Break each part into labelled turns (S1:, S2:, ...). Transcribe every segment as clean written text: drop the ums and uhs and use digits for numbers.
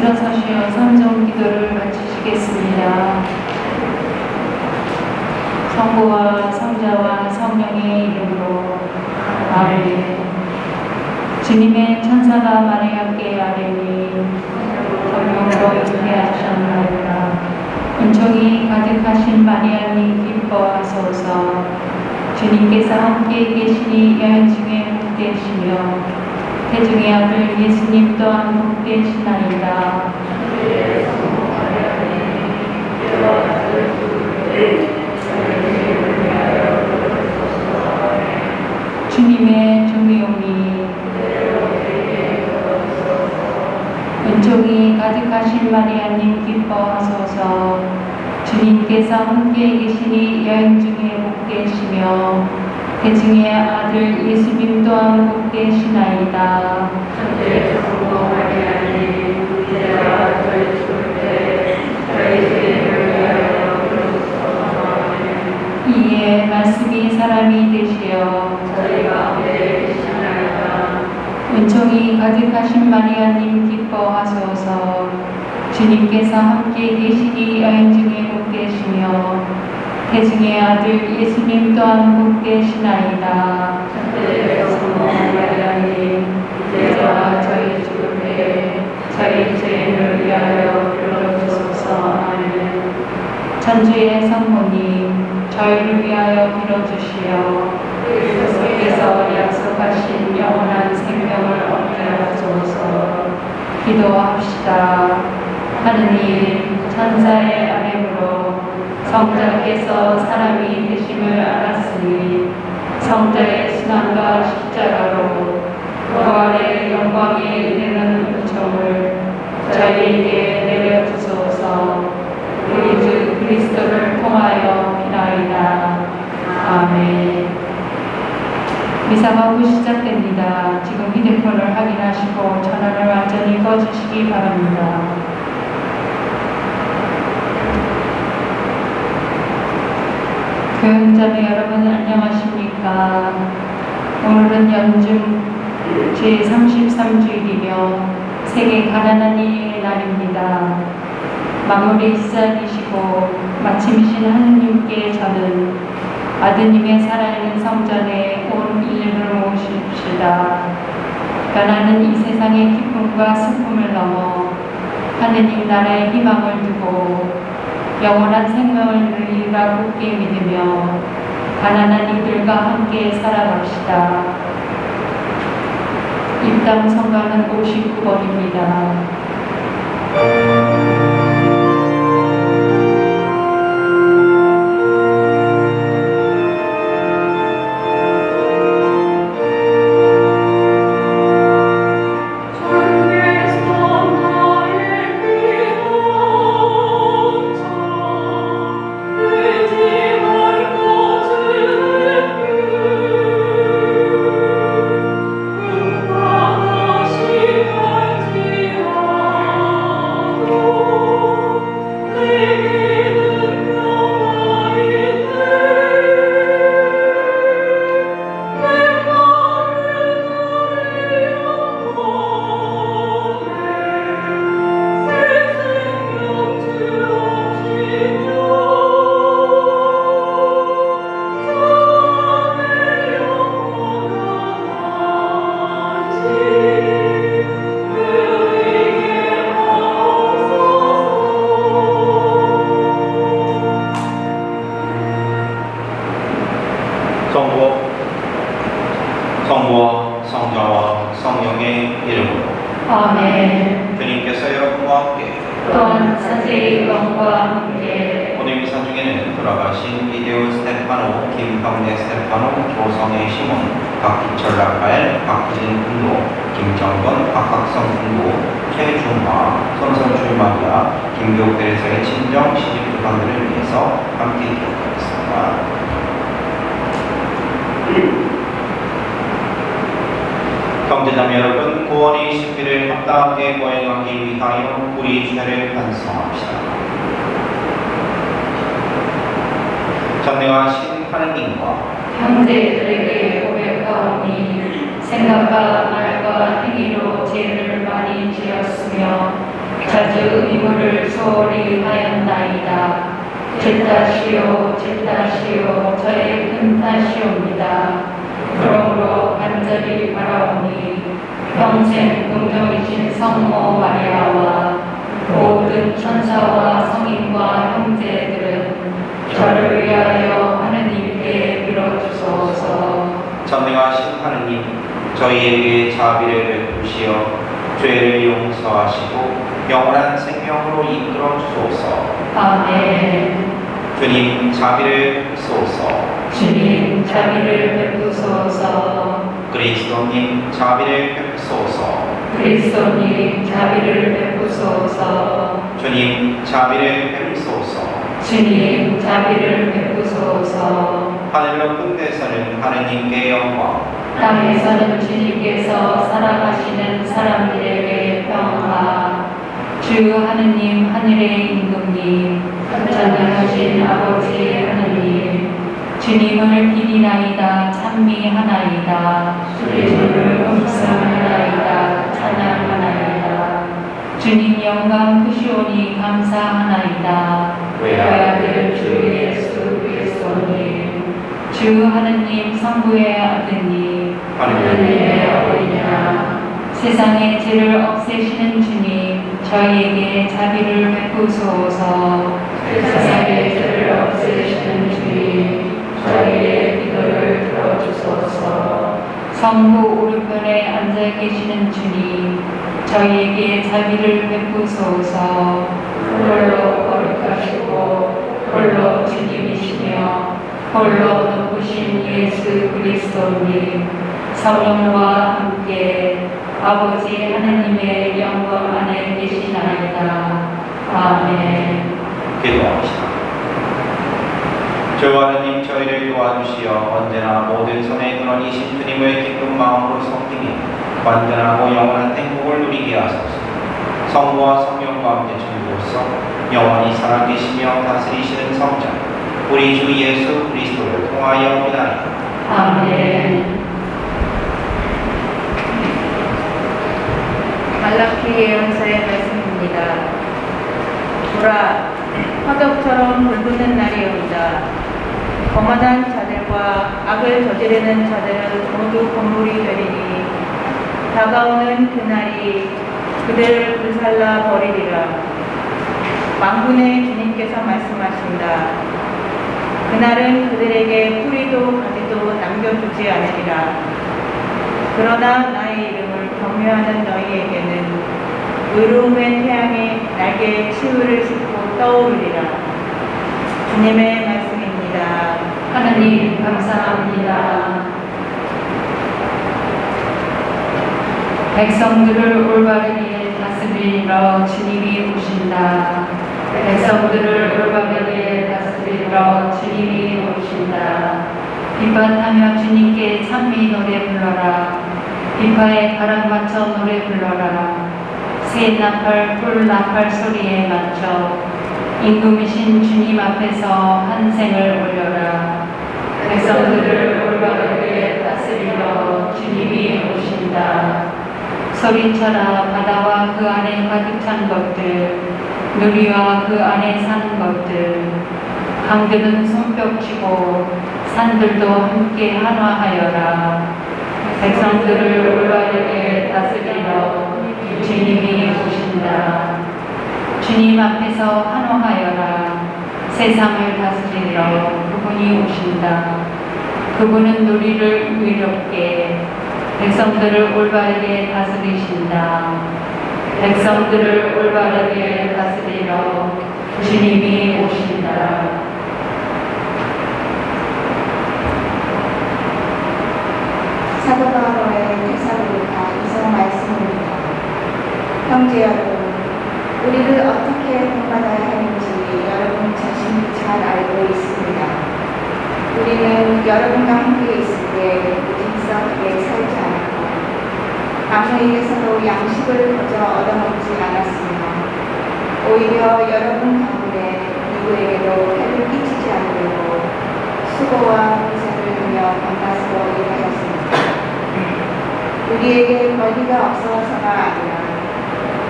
S1: 일어서시어 성전 기도를 마치시겠습니다. 성부와 성자와 성령의 이름으로 아멘. 주님의 천사가 마리아께 아뢰니 성령으로 잉태하셨나이다. 은총이 가득하신 마리아님 기뻐하소서. 주님께서 함께 계시니 여인 중에 복되시며 태중의 아들 예수님 또한 복되시나이다. 주님의 종용이 은총이 가득하신 마리아님 기뻐하소서. 주님께서 함께 계시니 여인 중에 복되시며 태중의 아들 예수님 또한 복되시나이다. 천주의 성부 마리아님 이제와 저희 죽을 때 저희 죄를 위하여 부르소서. 이에 말씀이 사람이 되시어 저희 가운데 계시나이다. 은총이 가득하신 마리아님 기뻐하소서. 주님께서 함께 계시니 여인 중에 복되시며 태중의 아들 예수님 또한 복되시나이다. 천주의 성부 마리아님 이제와 저희 죽을 때 저희 죄를 위하여 빌어주소서. 아멘. 천주의 성모님 저희를 위하여 빌어주시어 그리스도께서 약속하신 영원한 생명을 얻게 하소서. 기도합시다. 하느님 천사의 아뢰므로 성자께서 사람이 되심을 알았으니 성자의 순환과 십자가로 부활의 영광에 이르는 은총을 저희에게 내려주소서. 우리 주 그리스도를 통하여 비나이다. 아멘. 미사가 곧 시작됩니다. 지금 휴대폰을 확인하시고 전화를 완전히 꺼주시기 바랍니다. 교육자매 여러분 안녕하십니까? 오늘은 연중 제33주일이며 세계 가난한 이의 날입니다. 만물의 시작이시고 마침이신 하느님께 저는 아드님의 살아있는 성전에 온 인류를 모십시다. 변하는 이 세상의 기쁨과 슬픔을 넘어 하느님 나라의 희망을 두고 영원한 생명을 누리라 굳게 믿으며 가난한 이들과 함께 살아갑시다. 입당 성가는 59번입니다.
S2: 성부와 성자와 성령의 이름으로
S1: 아멘.
S2: 주님께서 여러분과 함께
S1: 또한 사제의 영과 함께
S2: 오늘 미사 중에는 돌아가신 이데오 스테파노, 김병래 스테파노, 조성의 시몬, 박기철 라파엘, 박기진 군도, 김정건, 박학성 군도, 최중화, 손선출 마리아, 김교욱 대리사의 친정 시집 주관들을 위해서 함께 기도하겠습니다. 형제자매 여러분, 구원의 신비를 합당하게 거행하기 위하여 우리 죄를 반성합시다. 전능하신 하느님과
S1: 형제들에게 고백하오니 생각과 말과 행위로 죄를 많이 지었으며 자주 이물을 소홀히 하였나이다. 제 탓이요 제 탓이요 저의 큰 탓이옵니다. 그러므로 간절히 바라오니 평생 공정이신 성모 마리아와 모든 천사와 성인과 형제들은 저를 위하여 하느님께 빌어주소서.
S2: 전능하신 하느님, 저희에게 자비를 베푸시어 죄를 용서하시고 영원한 생명으로 이끌어 주소서.
S1: 아멘.
S2: 주님, 자비를 베푸소서.
S1: 주님 자비를 베푸소서.
S2: 그리스도님, 자비를 베푸소서.
S1: 그리스도님 자비를 베푸소서.
S2: 주님, 자비를 베푸소서.
S1: 주님 자비를 베푸소서.
S2: 하늘로 끝에서는 하느님께 영광,
S1: 땅에서는 주님께서 살아가시는 사람들에게 평화. 주 하느님 하늘의 임금님 전능하신 아버지 하느님 주님을 비리나이다 찬미하나이다. 주님을 묵상하나이다 찬양하나이다. 주님 영광 크시오니 감사하나이다. 외아들 주 예수 그리스도님 주 하느님 성부의 아드님 하느님의 어린이나 세상의 죄를 없애시는 주님 저희에게 자비를 베푸소서. 세상의 죄를 없애시는 주님 저희의 기도를 들어주소서. 성부 오른편에 앉아 계시는 주님 저희에게 자비를 베푸소서. 홀로 거룩하시고 홀로 주님이시며 홀로 높으신 예수 그리스도님 성령과 함께 아버지 하느님의 영광 안에 계시나이다. 아멘.
S2: 기도합시다. 주 하느님, 저희를 도와주시어 언제나 모든 선의 근원이신 주님을 기쁜 마음으로 섬기며 완전하고 영원한 행복을 누리게 하소서. 성부와 성령과 함께 천주로서 영원히 살아계시며 다스리시는 성자 우리 주 예수 그리스도를 통하여 기다리다.
S1: 아멘.
S3: 말라키 예언서의 말씀입니다. 보라, 화덕처럼 불붙는 날이 온다. 거만한 자들과 악을 저지르는 자들은 모두 건물이 되리니 다가오는 그날이 그들을 불살라 버리리라. 만군의 주님께서 말씀하신다. 그날은 그들에게 뿌리도 가지도 남겨두지 않으리라. 그러나 나의 이름을 경외하는 너희에게는 의로움의 태양이 날개에 치유를 싣고 떠오르리라. 주님의 말씀입니다.
S1: 하느님 감사합니다. 백성들을 올바르게 다스리러 주님이 오신다. 백성들을 올바르게 다스리러 주님이 오신다. 비판하며 주님께 찬미 노래 불러라. 비파에 가랑 맞춰 노래 불러라. 새 나팔 풀 나팔 소리에 맞춰 임금이신 주님 앞에서 한 생을 올려라. 백성들을 올바르게 다스리러 주님이 오신다. 소리쳐라 바다와 그 안에 가득 찬 것들, 누리와 그 안에 사는 것들. 강들은 손뼉치고 산들도 함께 한화하여라. 백성들을 올바르게 다스리러 주님이 오신다. 주님 앞에서 한화하여라. 세상을 다스리러 그분이 오신다. 그분은 누리를 의롭게, 백성들을 올바르게 다스리신다. 백성들을 올바르게 다스리러 주님이 오신다.
S4: 사도 바울의 테살로니가 이성 말씀입니다. 형제 여러분, 우리를 어떻게 본받아야 하는지 여러분 자신이 잘 알고 있습니다. 우리는 여러분과 함께 있을 때 무질서하게 살지 않았고 아무에게서도 양식을 거저 얻어먹지 않았으며 오히려 여러분 가운데 누구에게도 해를 끼치지 않으려고 수고와 고생을 하며 밤낮으로 일하셨습니다. 우리에게 권리가 없어서가 아니라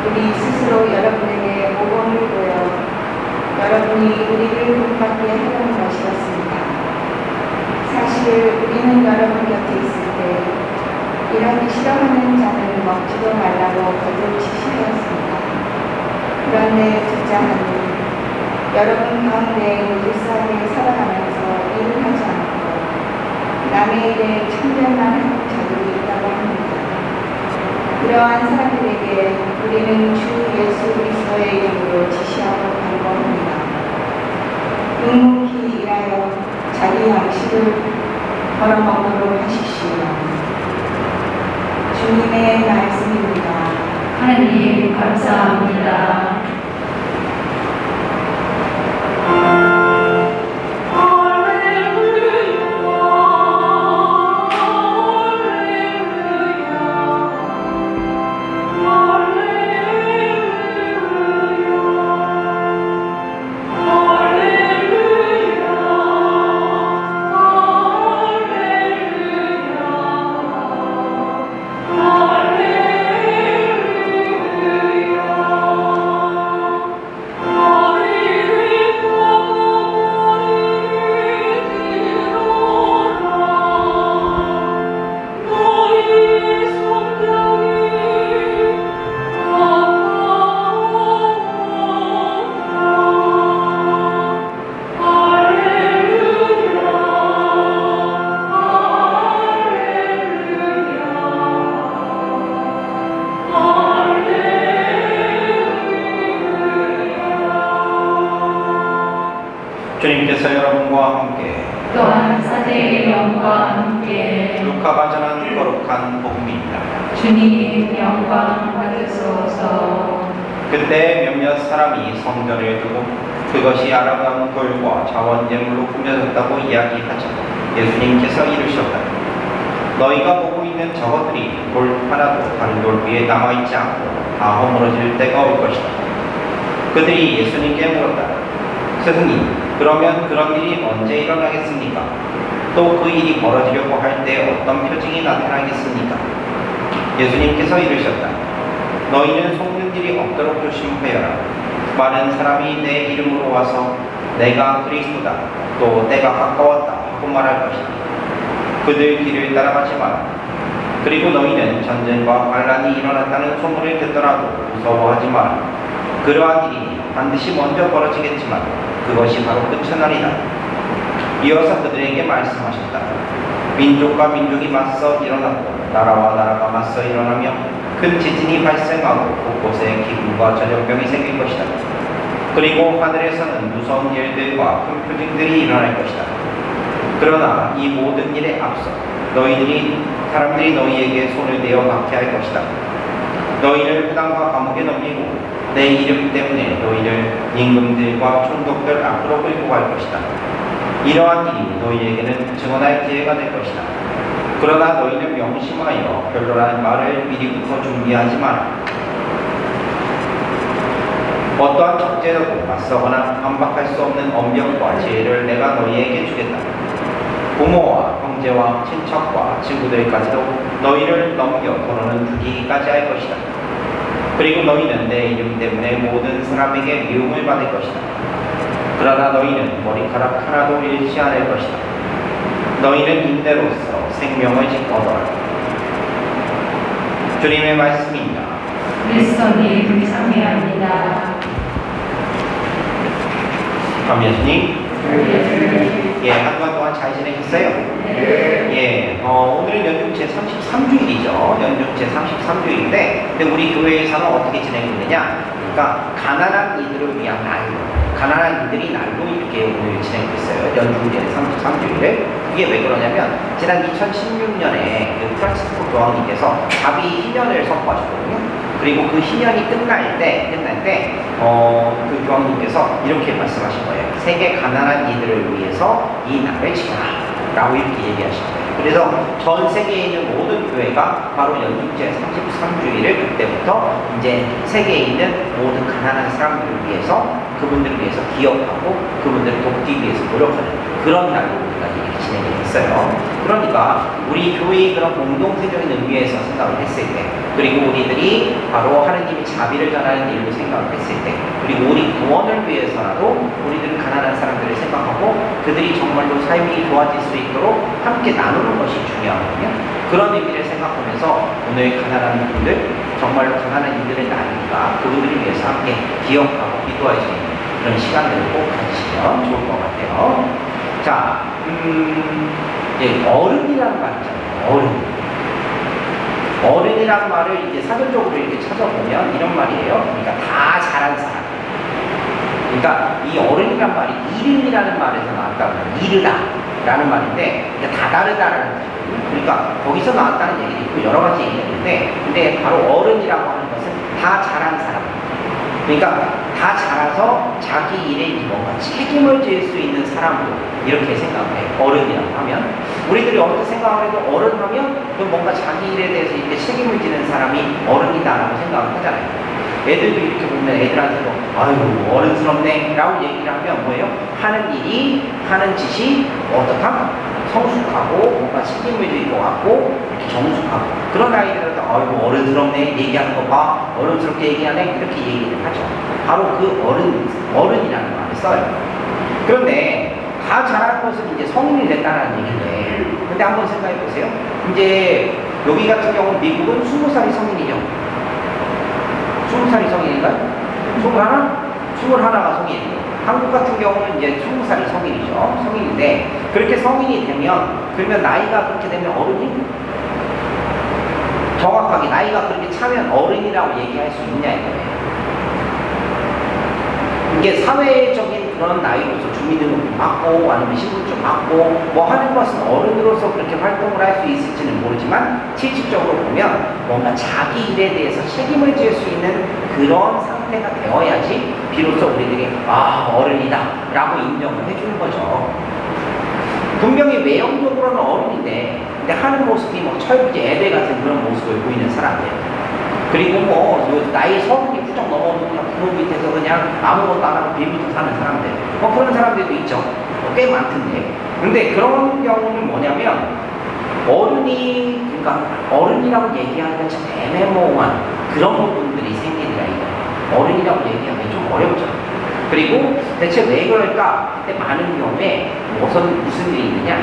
S4: 우리 스스로 여러분에게 여러분에게 하려는 것이었습니다. 사실 우리는 여러분 곁에 있을 때 일하기 싫어하는 자는 먹지도 말라고 거듭 지시하였습니다. 그런데 듣자 하니 여러분 가운데 무질서하게 살아가면서 일을 하지 않고 남의 일에 참견만 하는 자들이 있다고 합니다. 그러한 사람들에게 우리는 주 예수 그리스도의 이름으로 지시하고 간구합니다. 묵묵히 일하여 자기 양식을 벌어먹도록 하십시오. 주님의 말씀입니다.
S1: 하나님 감사합니다.
S2: 주님께서 여러분과 함께
S1: 또한 사제의 영과 함께
S2: 루카가 전한 거룩한 복음입니다.
S1: 주님 영광 받으소서.
S2: 그때 몇몇 사람이 성전을 두고 그것이 아름다운 돌과 자원제물로 꾸며졌다고 이야기하자 예수님께서 이르셨다. 너희가 보고 있는 저것들이 돌 하나도 다른 돌 위에 남아있지 않고 다 허물어질 때가 올 것이다. 그들이 예수님께 물었다. 스승님, 그러면 그런 일이 언제 일어나겠습니까? 또 그 일이 벌어지려고 할 때 어떤 표징이 나타나겠습니까? 예수님께서 이르셨다. 너희는 속는 일이 없도록 조심하여라. 많은 사람이 내 이름으로 와서 내가 그리스도다, 또 때가 가까웠다 하고 말할 것이다. 그들 길을 따라가지 마라. 그리고 너희는 전쟁과 반란이 일어났다는 소문을 듣더라도 무서워하지 마라. 그러한 일이 반드시 먼저 벌어지겠지만 그것이 바로 끝은 아니다. 이어서 그들에게 말씀하셨다. 민족과 민족이 맞서 일어나고 나라와 나라가 맞서 일어나며 큰 지진이 발생하고 곳곳에 기근과 전염병이 생길 것이다. 그리고 하늘에서는 무서운 일들과 큰 표징들이 일어날 것이다. 그러나 이 모든 일에 앞서 사람들이 너희에게 손을 대어 박해할 것이다. 너희를 회당과 감옥에 넘기고 내 이름 때문에 너희를 임금들과 총독들 앞으로 끌고 갈 것이다. 이러한 일이 너희에게는 증언할 기회가 될 것이다. 그러나 너희는 명심하여 별로라는 말을 미리부터 준비하지 마라. 어떠한 적재라도 맞서거나 반박할 수 없는 엄병과 지혜를 내가 너희에게 주겠다. 부모와 형제와 친척과 친구들까지도 너희를 넘겨 더러는 죽이기까지 할 것이다. 그리고 너희는 내 이름 때문에 모든 사람에게 미움을 받을 것이다. 그러나 너희는 머리카락 하나도 잃지 않을 것이다. 너희는 인내로서 생명을 지켜둬라. 주님의 말씀입니다.
S1: 그리스도님 감사합니다.
S2: 감 예수님, 한 주간 동안 잘 지내셨어요? 오늘은 연중 제33주일이죠. 연중 제33주일인데, 근데 우리 교회에서는 어떻게 지내고 있느냐? 그러니까 가난한 이들을 위한 날로, 가난한 이들이 날로 이렇게 오늘 지내고 있어요. 연중 제33주일을. 그게 왜 그러냐면 지난 2016년에 그 프란치스코 교황님께서 자비 희년을 선포하셨거든요. 그리고 그 희년이 끝날 때 그 교황님께서 이렇게 말씀하신 거예요. 세계 가난한 이들을 위해서 이 날을 지켜라 라고 이렇게 얘기하신 거예요. 그래서 전 세계에 있는 모든 교회가 바로 연중제 33주일을 그때부터 이제 세계에 있는 모든 가난한 사람들을 위해서, 그분들을 위해서 기억하고 그분들을 돕기 위해서 노력하는 그런 날로 우리가 이렇게 진행이 됐어요. 그러니까 우리 교회의 그런 공동체적인 의미에서 생각을 했을 때, 그리고 우리들이 바로 하느님이 자비를 전하는 일로 생각을 했을 때, 그리고 우리
S5: 원을 위해서라도 우리들은 가난한 사람들을 생각하고 그들이 정말로 삶이 좋아질 수 있도록 함께 나누는 것이 중요하거든요. 그런 의미를 생각하면서 오늘 가난한 분들, 정말로 가난한 이들의 나누니까 그분들을 위해서 함께 기억하고 기도할 수 있는 그런 시간들을 꼭 가지시면 좋을 것 같아요. 자, 이제 어른이라는 말 있잖아요. 어른. 어른이라는 말을 이제 사전적으로 이렇게 찾아보면 이런 말이에요. 그러니까 다 자란 사람. 그러니까 이 어른이란 말이 이름이라는 말에서 나왔다고 해요. 이르다 라는 말인데 다 다르다라는 뜻이에요. 그러니까 거기서 나왔다는 얘기도 있고 여러 가지 얘기가 있는데 근데 바로 어른이라고 하는 것은 다 자란 사람. 그러니까 다 자라서 자기 일에 뭔가 책임을 질 수 있는 사람으로 이렇게 생각을 해요. 어른이라고 하면 우리들이 어떻게 생각을 해도 어른 하면 그 뭔가 자기 일에 대해서 이렇게 책임을 지는 사람이 어른이다라고 생각을 하잖아요. 애들도 이렇게 보면 애들한테도 아유 어른스럽네 라고 얘기를 하면 뭐예요? 하는 일이 하는 짓이 어떻다? 성숙하고 뭔가 책임을 질 것 같고 이렇게 정숙하고 그런 아이들한테 아이고 어른스럽네 얘기하는 거 봐 어른스럽게 얘기하네 이렇게 얘기를 하죠. 바로 그 어른이라는 말을 써요. 그런데 다 자란 것은 이제 성인이 됐다는 얘기인데 근데 한번 생각해 보세요. 이제 여기 같은 경우는 미국은 20살이 성인이죠. 20살이 성인인가요? 21가 성인이에요. 한국 같은 경우는 이제 20살이 성인이죠. 성인인데 그렇게 성인이 되면 그러면 나이가 그렇게 되면 어른이? 정확하게 나이가 그렇게 차면 어른이라고 얘기할 수 있냐 이거예요. 이게 사회적인 그런 나이로서 주민등록금 받고 아니면 신분증 받고 뭐 하는 것은 어른으로서 그렇게 활동을 할 수 있을지는 모르지만 실질적으로 보면 뭔가 자기 일에 대해서 책임을 질 수 있는 그런 상태가 되어야지 비로소 우리들이 아 어른이다 라고 인정을 해주는 거죠. 분명히 외형적으로는 어른인데 근데 하는 모습이 뭐 철부지 애들 같은 그런 모습을 보이는 사람들 그리고 뭐 나이 30이 훌쩍 넘어도 그냥 부모 밑에서 그냥 아무것도 안 하고 빌부터 사는 사람들 뭐 그런 사람들도 있죠. 꽤 많던데 근데 그런 경우는 뭐냐면 어른이 그러니까 어른이라고 얘기하기가 참 애매모호한 그런 부분들이 생기니까 이거 어른이라고 얘기하기 좀 어렵죠. 그리고 대체 왜 그럴까? 근데 많은 경우에 무슨 일이 있느냐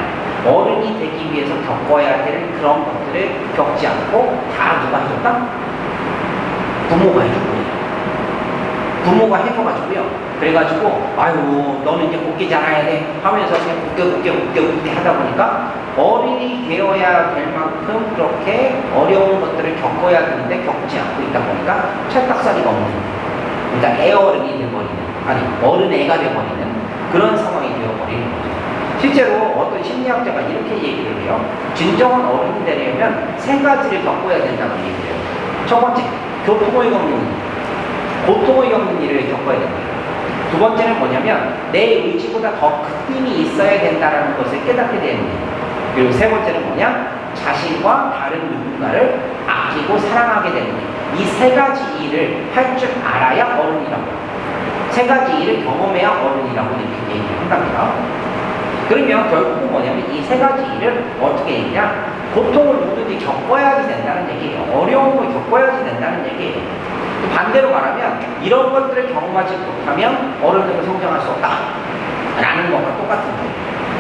S5: 어른이 되기 위해서 겪어야 될 그런 것들을 겪지 않고 다 누가 해줬다? 부모가 해준 거예요. 부모가 해줘가지고요. 그래가지고 아유 너는 이제 곱게 자라야 돼 하면서 그냥 곱게 하다 보니까 어린이 되어야 될 만큼 그렇게 어려운 것들을 겪어야 되는데 겪지 않고 있다 보니까 찰떡살이가 없는 그러니까 애어른이 되어버리는 아니 어른애가 되어버리는 그런 상황이 되어버리는 거죠. 실제로 어떤 심리학자가 이렇게 얘기를 해요. 진정한 어른이 되려면 3가지를 겪어야 된다고 얘기를 해요. 첫 번째, 고통을 겪는 일을 겪어야 된다. 두 번째는 뭐냐면 내 의지보다 더 큰 힘이 있어야 된다는 것을 깨닫게 되는 일. 그리고 세 번째는 뭐냐? 자신과 다른 누군가를 아끼고 사랑하게 되는 일. 이 3가지 일을 할 줄 알아야 어른이라고 해요. 3가지 일을 경험해야 어른이라고 이렇게 얘기를 한답니다. 그러면 결국은 뭐냐면 이 3가지 일을 어떻게 얘기냐? 고통을 모두들 겪어야지 된다는 얘기예요. 어려움을 겪어야지 된다는 얘기예요. 반대로 말하면 이런 것들을 경험하지 못하면 어른으로 성장할 수 없다 라는 것과 똑같은 거예요.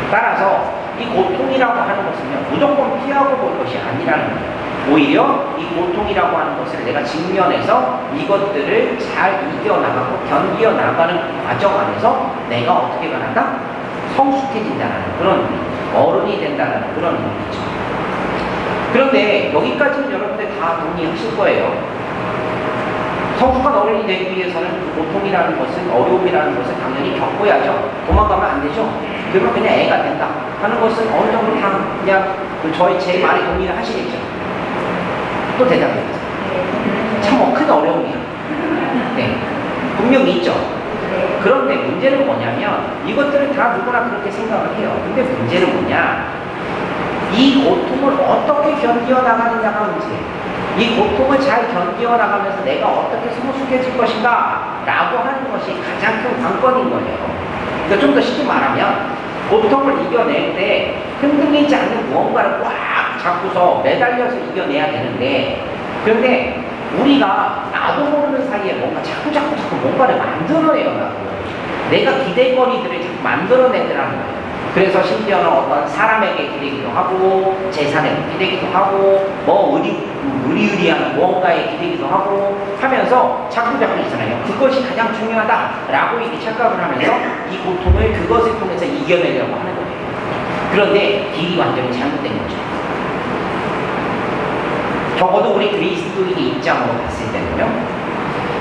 S5: 따라서 이 고통이라고 하는 것은요 무조건 피하고 볼 것이 아니라는 거예요. 오히려 이 고통이라고 하는 것을 내가 직면해서 이것들을 잘 이겨나가고 견디어나가는 과정 안에서 내가 어떻게 변한다? 성숙해진다는 그런 어른이 된다는 그런 의미죠. 그런데 여기까지는 여러분들 다 동의하실 거예요. 성숙한 어른이 되기 위해서는 그 고통이라는 것은 어려움이라는 것을 당연히 겪어야죠. 도망가면 안 되죠. 그러면 그냥 애가 된다 하는 것은 어느 정도 다 그냥 제 말에 동의를 하시겠죠. 또 대답해요. 참 큰 어려움이야. 네, 분명히 있죠. 그런데 문제는 뭐냐면 이것들은 다 누구나 그렇게 생각을 해요. 근데 문제는 뭐냐? 이 고통을 어떻게 견디어 나가느냐가 문제예요. 이 고통을 잘 견디어 나가면서 내가 어떻게 성숙해질 것인가 라고 하는 것이 가장 큰 관건인 거예요. 그러니까 좀 더 쉽게 말하면 고통을 이겨낼 때 흔들리지 않는 무언가를 꽉 잡고서 매달려서 이겨내야 되는데 그런데 우리가 나도 모르는 사이에 뭔가 자꾸 뭔가를 만들어내요. 내가 기대거리들을 자꾸 만들어내더라는 거예요. 그래서 심지어는 어떤 사람에게 기대기도 하고 재산에 기대기도 하고 뭐 의리의리한 무언가에 기대기도 하고 하면서 자꾸 있잖아요. 그것이 가장 중요하다라고 이렇게 착각을 하면서 이 고통을 그것을 통해서 이겨내려고 하는 거예요. 그런데 길이 완전히 잘못된 거죠. 적어도 우리 그리스도인의 입장으로 봤을 때는요.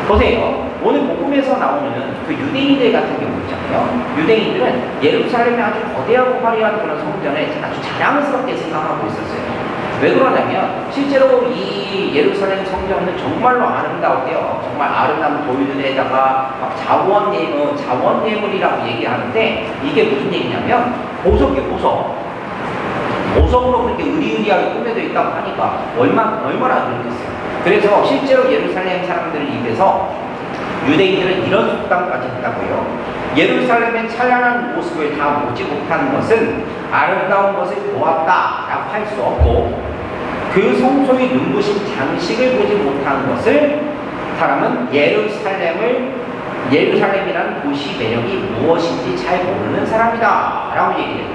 S5: 보세요. 오늘 복음에서 나오는 그 유대인들 같은 경우 있잖아요. 유대인들은 예루살렘에 아주 거대하고 화려한 그런 성전을 아주 자랑스럽게 생각하고 있었어요. 왜 그러냐면 실제로 이 예루살렘 성전은 정말로 아름다웠대요. 정말 아름다운 돌들에다가 막 자원예물이라고 얘기하는데 이게 무슨 얘기냐면 보석이에요. 보석으로 그렇게 의리의리하게 꾸며져 있다고 하니까 얼마나 그렇겠어요. 그래서 실제로 예루살렘 사람들 입에서 유대인들은 이런 속담까지 했다고요. 예루살렘의 찬란한 모습을 다 보지 못하는 것은 아름다운 것을 보았다라고 할 수 없고 그 성소의 눈부신 장식을 보지 못하는 것을 사람은 예루살렘이라는 도시 매력이 무엇인지 잘 모르는 사람이다 라고 얘기해요.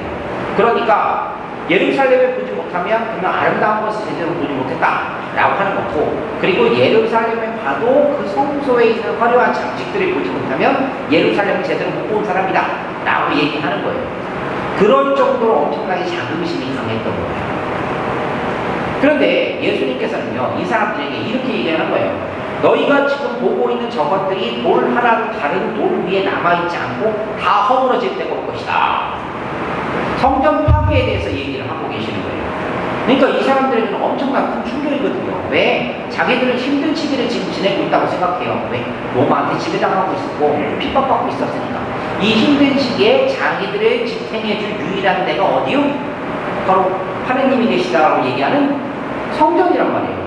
S5: 그러니까 예루살렘을 보지 못하면 그냥 아름다운 것을 제대로 보지 못했다라고 하는 거고, 그리고 예루살렘을 봐도 그 성소에 있는 화려한 장식들을 보지 못하면 예루살렘을 제대로 못 본 사람이다 라고 얘기하는 거예요. 그럴 정도로 엄청나게 자긍심이 강했던 거예요. 그런데 예수님께서는요, 이 사람들에게 이렇게 얘기하는 거예요. 너희가 지금 보고 있는 저것들이 돌 하나도 다른 돌 위에 남아있지 않고 다 허물어질 때가 올 것이다. 성전 파괴에 대해서 얘기를 하고 계시는 거예요. 그러니까 이 사람들에게는 엄청난 큰 충격이거든요. 왜? 자기들은 힘든 시기를 지금 지내고 있다고 생각해요. 왜? 로마한테 지배당하고 있었고 핍박받고 있었으니까. 이 힘든 시기에 자기들을 지탱해줄 유일한 데가 어디요? 바로 하느님이 계시다라고 얘기하는 성전이란 말이에요.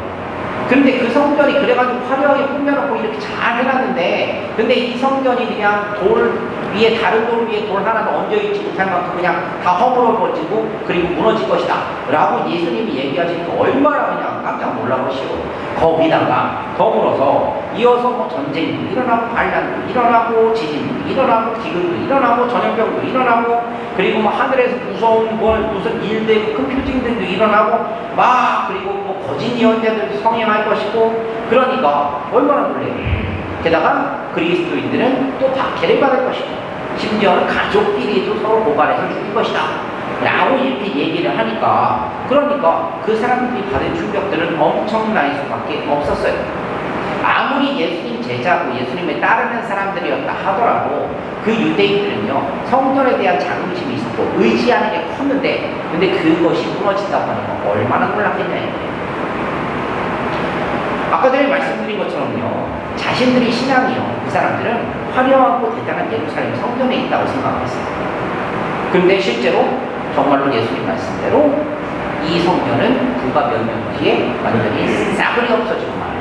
S5: 근데 그 성전이 그래가지고 화려하게 꾸며놓고 이렇게 잘 해놨는데, 근데 이 성전이 그냥 다른 돌 위에 돌 하나도 얹어있지 못할 만큼 그냥 다 허물어버지고 그리고 무너질 것이다 라고 예수님이 얘기하시니까 얼마나 그냥 깜짝 놀라보시오. 거기다가 더불어서 이어서 뭐 전쟁도 일어나고 반란도 일어나고 지진도 일어나고 기근도 일어나고 전염병도 일어나고 그리고 뭐 하늘에서 무슨 일들 큰 표징들도 일어나고 막 그리고 뭐 거짓 예언자들도 성행할 것이고, 그러니까 얼마나 놀래요. 게다가 그리스도인들은 또 박해를 받을 것이고 심지어는 가족끼리도 서로 고발해서 죽을 것이다 라고 이렇게 얘기를 하니까, 그러니까 그 사람들이 받은 충격들은 엄청날 수밖에 없었어요. 아무리 예수님 제자고 예수님을 따르는 사람들이었다 하더라도 그 유대인들은요, 성전에 대한 자긍심이 있었고 의지하는 게 컸는데, 근데 그것이 무너진다고 하는 건 얼마나 놀랐겠냐. 아까 전에 말씀드린 것처럼요, 자신들이 신앙이요, 그 사람들은 화려하고 대단한 예루살렘 성전에 있다고 생각했어요. 그런데 실제로 정말로 예수님 말씀대로 이 성전은 불과 몇 년 뒤에 완전히 싸그리 없어지고 말아요.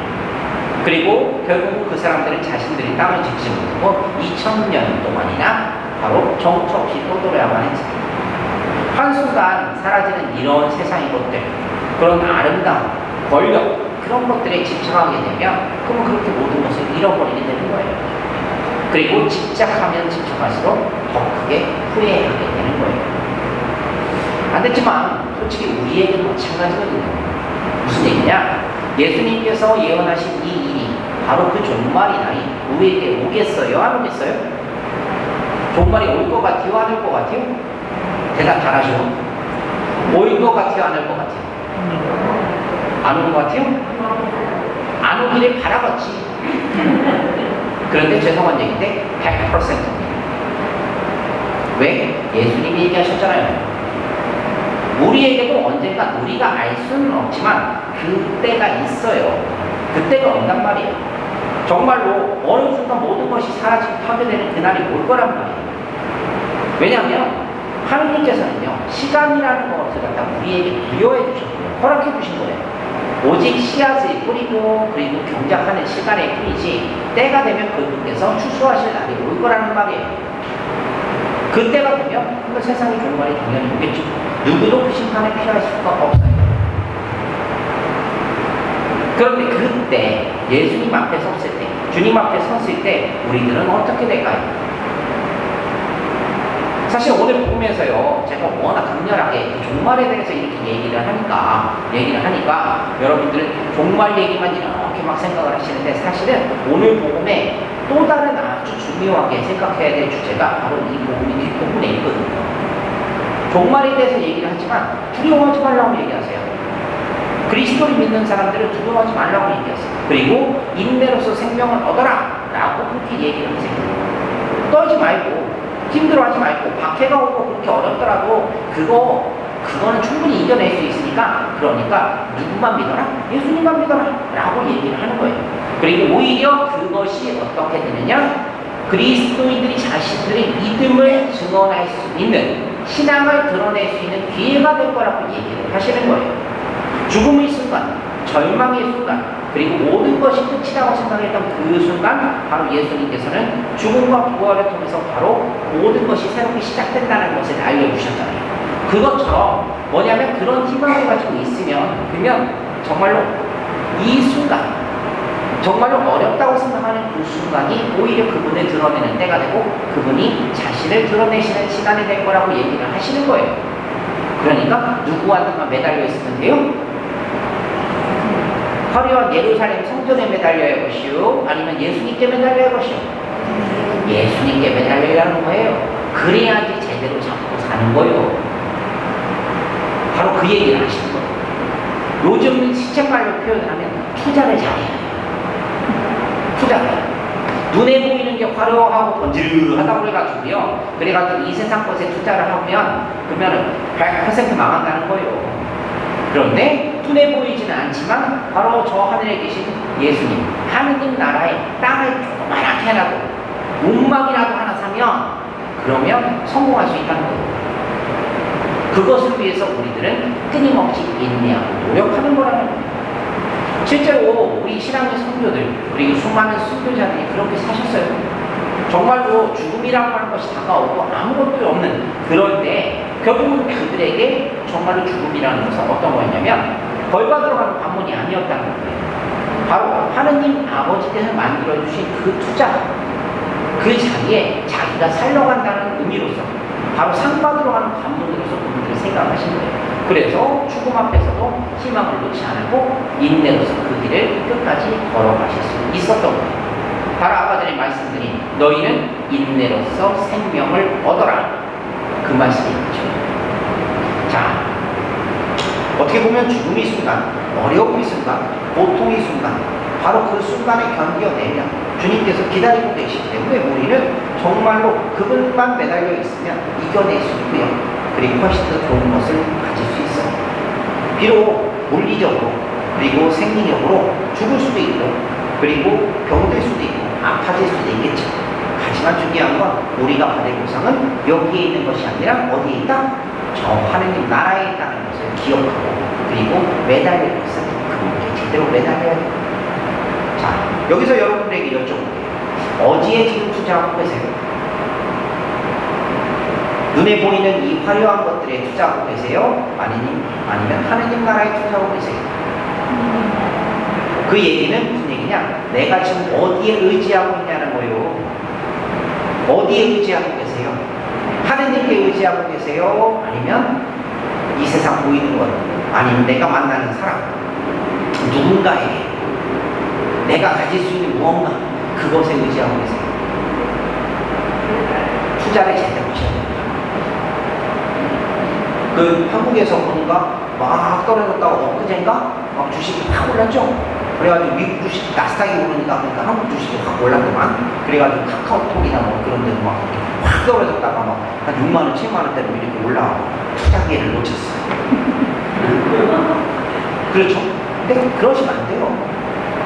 S5: 그리고 결국 그 사람들은 자신들이 땅을 짓지 못하고 2000년 동안이나 바로 정처 없이 떠돌아야만 했어요. 한순간 사라지는 이런 세상의 것들, 그런 아름다움, 권력, 그런 것들에 집착하게 되면 그러면 그렇게 모든 것을 잃어버리게 되는 거예요. 그리고 집착하면 집착할수록 더 크게 후회하게 되는 거예요. 안 됐지만 솔직히 우리에게도 마찬가지거든요. 무슨 얘기냐? 예수님께서 예언하신 이 일이 바로 그 종말이 날이 우리에게 오겠어요? 안 오겠어요? 종말이 올 것 같아요? 안 올 것 같아요? 대답 잘하시오. 올 것 같아요? 안 올 것 같아요? 안 올 것 같아요? 안 오기를 바라봤지. 그런데 죄송한 얘기인데 100%입니다. 왜? 예수님이 얘기하셨잖아요. 우리에게도 언젠가 우리가 알 수는 없지만 그때가 있어요. 그때가 온단 말이에요. 정말로 어느 순간 모든 것이 사라지고 파괴되는 그날이 올 거란 말이에요. 왜냐하면 하느님께서는요, 시간이라는 것을 갖다 우리에게 부여해 주셨고요, 허락해 주신 거예요. 오직 씨앗을 뿌리고 그리고 경작하는 시간에 뿐이지 때가 되면 그분께서 추수하실 날이 올 거라는 말이에요. 그때가 되면 그 세상의 종말이 당연히 오겠죠. 누구도 그 심판에 피할 수가 없어요. 그런데 그때 예수님 앞에 섰을 때, 주님 앞에 섰을 때 우리들은 어떻게 될까요? 사실 오늘 보면서요, 제가 워낙 강렬하게 종말에 대해서 이렇게 얘기를 하니까 여러분들은 종말 얘기만 이렇게 막 생각을 하시는데, 사실은 오늘 복음에 또 다른 아주 중요하게 생각해야 될 주제가 바로 이 복음의 뒷부분에 있거든요. 종말에 대해서 얘기를 하지만 두려워하지 말라고 얘기하세요. 그리스도를 믿는 사람들은 두려워하지 말라고 얘기하세요. 그리고 인내로서 생명을 얻어라 라고 그렇게 얘기를 하세요. 떨지 말고 힘들어하지 말고, 박해가 오고 그렇게 어렵더라도 그거는 충분히 이겨낼 수 있으니까, 그러니까 누구만 믿어라? 예수님만 믿어라 라고 얘기를 하는 거예요. 그리고 오히려 그것이 어떻게 되느냐, 그리스도인들이 자신들의 믿음을 증언할 수 있는, 신앙을 드러낼 수 있는 기회가 될 거라고 얘기를 하시는 거예요. 죽음의 순간, 절망의 순간, 그리고 모든 것이 끝이라고 생각했던 그 순간, 바로 예수님께서는 죽음과 부활을 통해서 바로 모든 것이 새롭게 시작된다는 것을 알려주셨잖아요. 그것처럼 뭐냐면, 그런 희망을 가지고 있으면, 그러면 정말로 이 순간, 정말로 어렵다고 생각하는 그 순간이 오히려 그분을 드러내는 때가 되고, 그분이 자신을 드러내시는 시간이 될 거라고 얘기를 하시는 거예요. 그러니까 누구한테만 매달려 있으면 돼요? 화려한 예루살렘 성전에 매달려야 할 것이요, 아니면 예수님께 매달려야 할 것이요? 예수님께 매달려야 하는 거예요. 그래야지 제대로 잡고 사는 거예요. 바로 그 얘기를 하시는 거예요. 요즘 시쳇말로 표현을 하면 투자를 잘해야 돼요. 투자를. 눈에 보이는 게 화려하고 번지르하다고 그래가지고요. 그래가지고 이 세상 것에 투자를 하면, 그러면은 100% 망한다는 거예요. 그런데 눈에 보이지는 않지만 바로 저 하늘에 계신 예수님, 하느님 나라에 땅을 조그맣게라도 움막이라도 하나 사면, 그러면 성공할 수 있다는 거예요. 그것을 위해서 우리들은 끊임없이 인내하고 노력하는 거라는 거예요. 실제로 우리 신앙의 성도들, 그리고 수많은 순교자들이 그렇게 사셨어요. 정말로 죽음이라고 하는 것이 다가오고 아무것도 없는 그럴 때, 결국은 그들에게 정말로 죽음이라는 것은 어떤 거였냐면, 벌받으러 가는 관문이 아니었다는 거예요. 바로 하느님 아버지께서 만들어주신 그 투자, 그 자리에 자기가 살러간다는 의미로서, 바로 상 받으러 가는 관문으로서 그분들을 생각하신 거예요. 그래서 죽음 앞에서도 희망을 놓지 않고 인내로서 그 길을 끝까지 걸어가실 수 있었던 거예요. 바로 아까 전에 말씀드린 너희는 인내로서 생명을 얻어라, 그 말씀이죠. 자, 어떻게 보면 죽음의 순간, 어려움의 순간, 고통의 순간, 바로 그 순간을 견뎌내면 주님께서 기다리고 계시기 때문에 우리는 정말로 그분만 매달려 있으면 이겨낼 수 있고요. 그리고 훨씬 더 좋은 것을 가질 수 있어요. 비록 물리적으로, 그리고 생리적으로 죽을 수도 있고, 그리고 병들 수도 있고, 아파질 수도 있겠죠. 하지만 중요한 건 우리가 받을 보상은 여기에 있는 것이 아니라 어디에 있다? 저 하느님 나라에 있다는 것을 기억하고, 그리고 매달릴 것은 그분께 제대로 매달려야 돼요. 자, 여기서 여러분들에게 여쭤볼게요. 어디에 지금 투자하고 계세요? 눈에 보이는 이 화려한 것들에 투자하고 계세요? 아니면 하느님 나라에 투자하고 계세요? 그 얘기는 무슨 얘기냐? 내가 지금 어디에 의지하고 있냐는 거예요. 어디에 의지하고 계세요? 하느님께 의지하고 계세요? 아니면 이 세상 보이는 것, 아니면 내가 만나는 사람, 누군가에게 내가 가질 수 있는 무언가, 그것에 의지하고 계세요? 투자를 제대로 하셔야 됩니다. 그 한국에서 보니까 막 떨어졌다고 엊그젠가 막 주식이 확 올랐죠? 그래가지고 미국 주식 나스닥이 오르니까, 그러니까 한국 주식이 확 올랐더만, 그래가지고 카카오톡이나 뭐 그런 데도 막 확 떨어졌다가 막 한 6만원, 7만원대로 이렇게 올라가고 투자 기회를 놓쳤어요. 그렇죠? 근데 그러시면 안 돼요.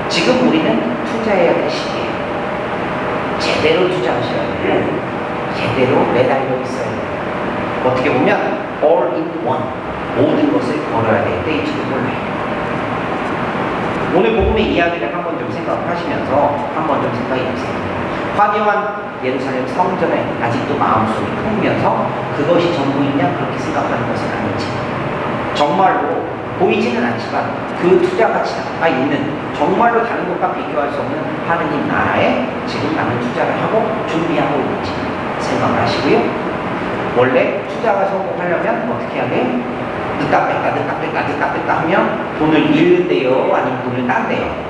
S5: 지금 우리는 투자해야 될 시기예요. 제대로 투자하셔야 되고, 제대로 매달려 있어야 돼요. 어떻게 보면 all in one, 모든 것을 걸어야 될 때일지도 몰라요. 오늘 복음의 이야기를 한번 좀 생각하시면서 한번 좀 생각해 보세요. 화려한 예루살렘 성전에 아직도 마음속에 품으면서 그것이 전부이냐 그렇게 생각하는 것은 아니지. 정말로 보이지는 않지만 그 투자 가치가 있는 정말로 다른 것과 비교할 수 없는 하느님 나라에 지금 나는 투자를 하고 준비하고 있는지 생각을 하시고요. 원래 투자가 성공하려면 어떻게 해야 돼요? 늦다 뺐다 하면 돈을 잃는데요? 아니면 돈을 딴대요?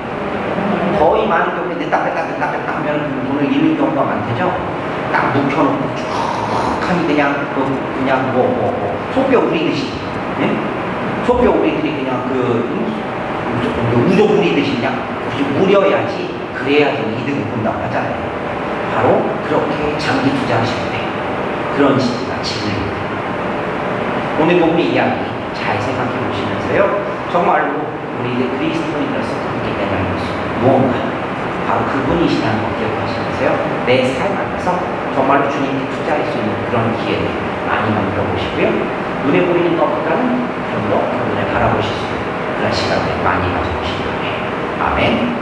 S5: 거의 많은 경우에 늦다 뺐다 하면 돈을 잃는 경우가 많대죠? 딱 묵혀놓고 쭉 하니 그냥 소뼈 우리듯이, 예? 소뼈 우리들이 그냥 우조 우리듯이 그냥 우려야지, 그래야지 이득을 본다고 하잖아요. 바로 그렇게 장기 투자하시면 돼요. 그런 시기가 지금입니다. 오늘 본문의 이야기 잘 생각해 보시면서요, 정말로 우리들 그리스도인으로서 함께 내는 것이 무언가, 바로 그분이시라는 걸 기억하시면서요, 내 삶 안에서 정말로 주님께 투자할 수 있는 그런 기회를 많이 만들어 보시고요, 눈에 보이는 것보다는 좀 더 그분을 바라보실 수 있는 그런 시간을 많이 가져보시기 바랍니다. 아멘.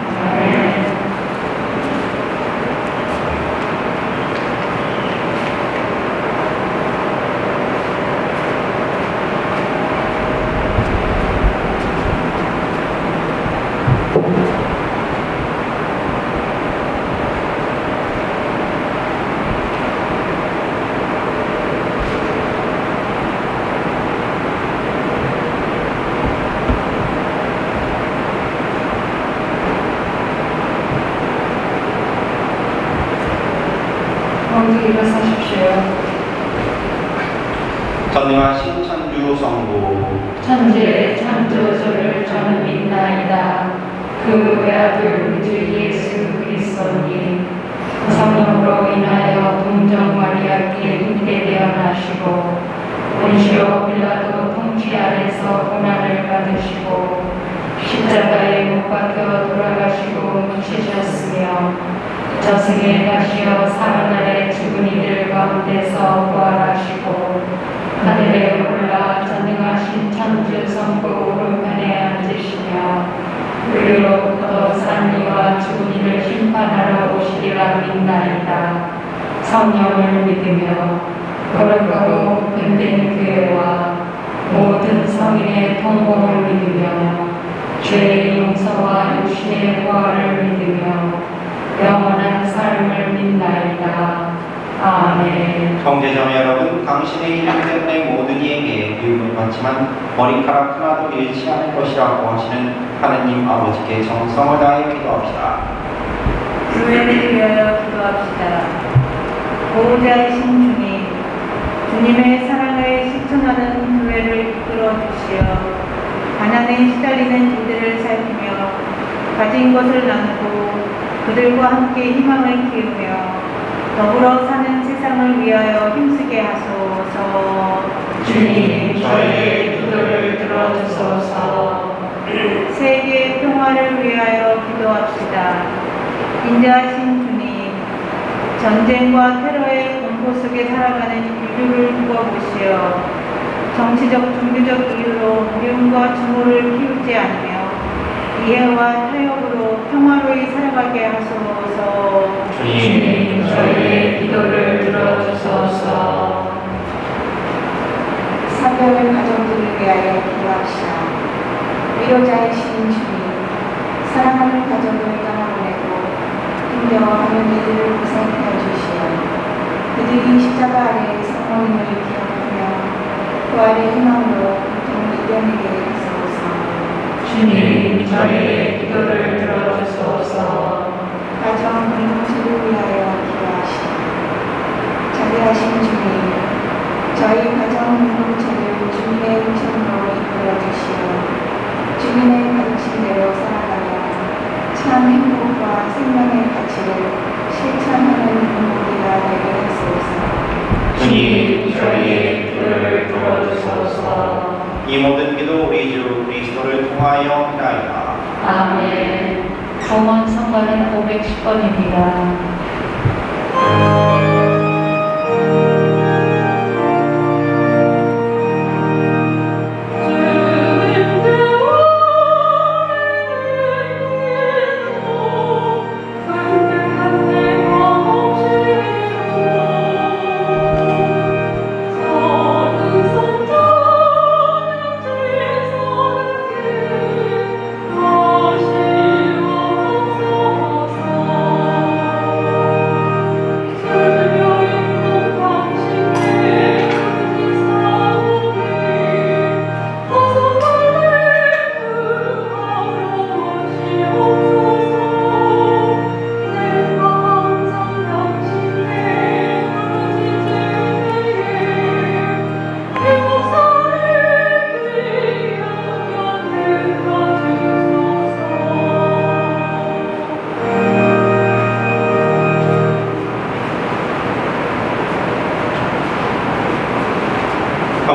S1: 모두 일어서십시오.
S2: 전능하신 천주 성부,
S1: 천지의 창조주를 저는 믿나이다. 그 외아들 우리 주 예수 그리스도님, 성령으로 인하여 동정 마리아께 잉태 태어나시고 본시오 빌라도 통치 아래서 고난을 받으시고 십자가에 못 박혀 돌아가시고 묻히셨으며 저승에 가시어 사흘날에 죽은 이들 가운데서 부활하시고 하늘에 올라 전능하신 천주 성부 오른편에 앉으시며 그리로부터 산 이와 죽은 이를 심판하러 오시리라 믿나이다. 성령을 믿으며 거룩하고 분된 교회와 모든 성인의 통공을 믿으며 죄의 용서와 육신의 부활을 믿으며 영원한 삶을 믿나이다. 아멘.
S2: 형제자매 여러분, 당신의 이름 때문에 모든 이에게 미움을 받지만 머리카락 하나도 잃지 않을 것이라고 하시는 하느님 아버지께 정성을 다해 기도합시다.
S3: 교회를 위하여 기도합시다. 보호자이신 주님, 주님의 사랑을 실천하는 교회를 이끌어 주시어 가난에 시달리는 이들을 살피며 가진 것을 나누고 그들과 함께 희망을 키우며 더불어 사는 세상을 위하여 힘쓰게 하소서.
S1: 주님, 저희의 기도를 들어주소서.
S3: 세계의 평화를 위하여 기도합시다. 인자하신 주님, 전쟁과 테러의 공포 속에 살아가는 인류를 두고 보시어 정치적, 종교적 이유로 미움과 증오를 키우지 않으며 이해와 타협으로 평화로이 살아가게 하소서.
S1: 주님, 저희의 기도를 들어주소서.
S4: 사별의 가정들을 위하여 기도합시다. 위로자이신 주님, 사랑하는 가정을 떠나보내고 힘겨워하는 이들을 고생하여 주시어 그들이 십자가 아래 성모님을 기억하며 부활의 희망으로 고통을 이겨내게 하소서.
S1: 주님, 저희의 기도를 들어주소서.
S4: 가정 공동체를 위하여 기도하시다. 자비하신 주님, 저희 가정 공동체를 주님의 은총으로 이끌어 주시어 주님의 가르침대로 살아가며 참 행복과 생명의 가치를 실천하는 공동체가 되게 하소서.
S1: 주님, 저희의 기도를 들어주소서.
S2: 이 모든 기도 우리 주 그리스도를 통하여 하나이다.
S1: 아멘. 봉헌 성가는 510번입니다.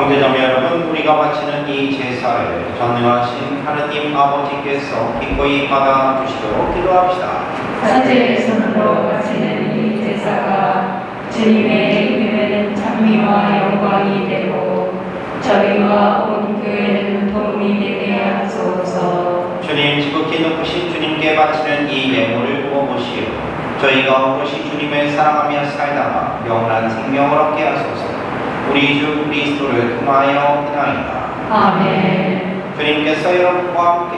S2: 형제자매 여러분, 우리가 바치는 이 제사를 전능하신 하느님 아버지께서 기꺼이 받아주시도록 기도합시다.
S1: 사제의 손으로 바치는 이 제사가 주님의 이름에는 찬미와 영광이 되고 저희와 온 교회는 도움이 되게 하소서.
S2: 주님, 지극히 높으신 주님께 바치는 이 예물을 부어보시오. 저희가 오롯이 주님을 사랑하며 살다가 영원한 생명을 얻게 하소서. 우리 주 그리스도를 통하여 기나이다.
S1: 아멘.
S2: 주님께서 여러분과 함께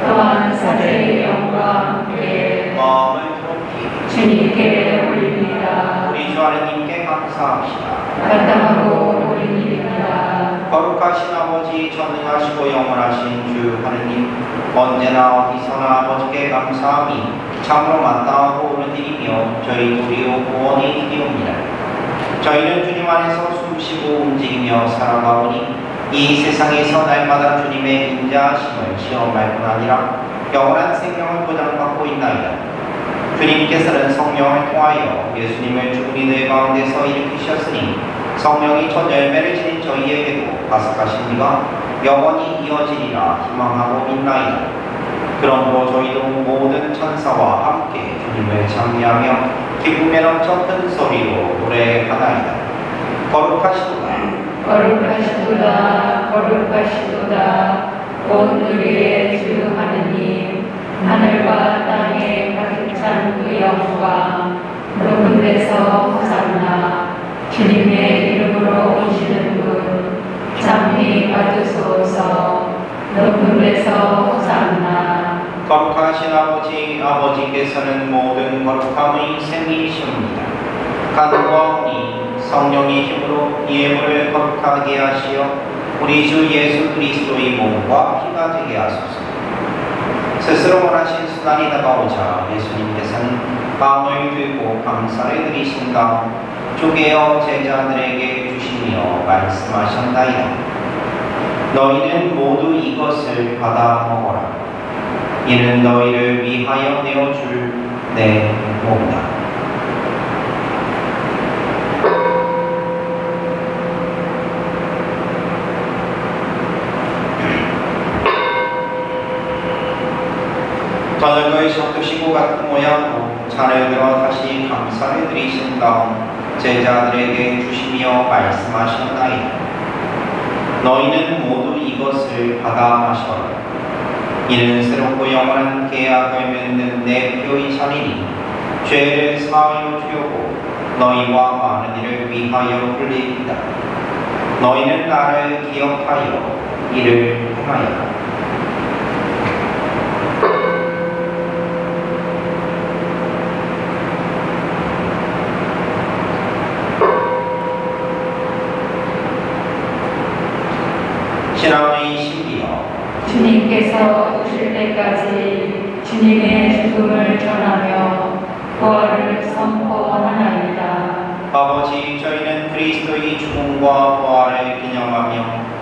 S1: 또한 사제의 영과 함께
S2: 마음을 높이
S1: 주님께 올립니다.
S2: 우리 주 하느님께 감사합시다.
S1: 감당하고 옳은 일입니다.
S2: 거룩하신 아버지, 전능하시고 영원하신 주 하느님, 언제나 어디서나 아버지께 감사함이 참으로 마땅하고 옳은 일이며 저희 도리오 구원이 되옵니다. 저희는 주님 안에서 숨쉬고 움직이며 살아가오니 이 세상에서 날마다 주님의 인자하심을 시험할 뿐 아니라 영원한 생명을 보장받고 있나이다. 주님께서는 성령을 통하여 예수님을 죽은 이들 가운데서 일으키셨으니 성령이 첫 열매를 지닌 저희에게도 가득하신 이가 영원히 이어지리라 희망하고 있나이다. 그러므로 저희도 모든 천사와 함께 주님을 찬미하며 기쁨에 넘쳐 큰 소리로 노래하나이다. 거룩하시도다,
S1: 거룩하시도다, 거룩하시도다. 온 우리의 주 하느님, 하늘과 땅에 가득 찬 그 영광, 높은 데서 호산나. 주님의 이름으로 오시는 분, 찬미 받으소서. 높은 데서 호산나.
S2: 거룩하신 아버지, 아버지께서는 모든 거룩함의 샘이시옵니다. 가능과 오니 성령의 힘으로 이 예물을 거룩하게 하시어 우리 주 예수 그리스도의 몸과 피가 되게 하소서. 스스로 원하신 수단이 다가오자 예수님께서는 빵을 들고 감사를 드리신 다음 쪼개어 제자들에게 주시며 말씀하셨나이다. 너희는 모두 이것을 받아 먹어라. 이는 너희를 위하여 내어줄 내 몸이다. 저는 너희 섞으시고 같은 모양으로 잔을 들어 다시 감사를 드리신 다음 제자들에게 주시며 말씀하셨나이다. 너희는 모두 이것을 받아 마셔라. 이는 새롭고 영원한 계약을 맺는 내 피의 잔이니 죄를 사하여 주려고 너희와 많은 이를 위하여 흘리리이다. 너희는 나를 기억하여 이를 행하여라. 신앙의 신비여,
S1: 주님께서 오실 때까지 주님의 죽음을 전하며 부활을 선포하나이다.
S2: 아버지, 저희는 그리스도의 죽음과 부활을 기념하며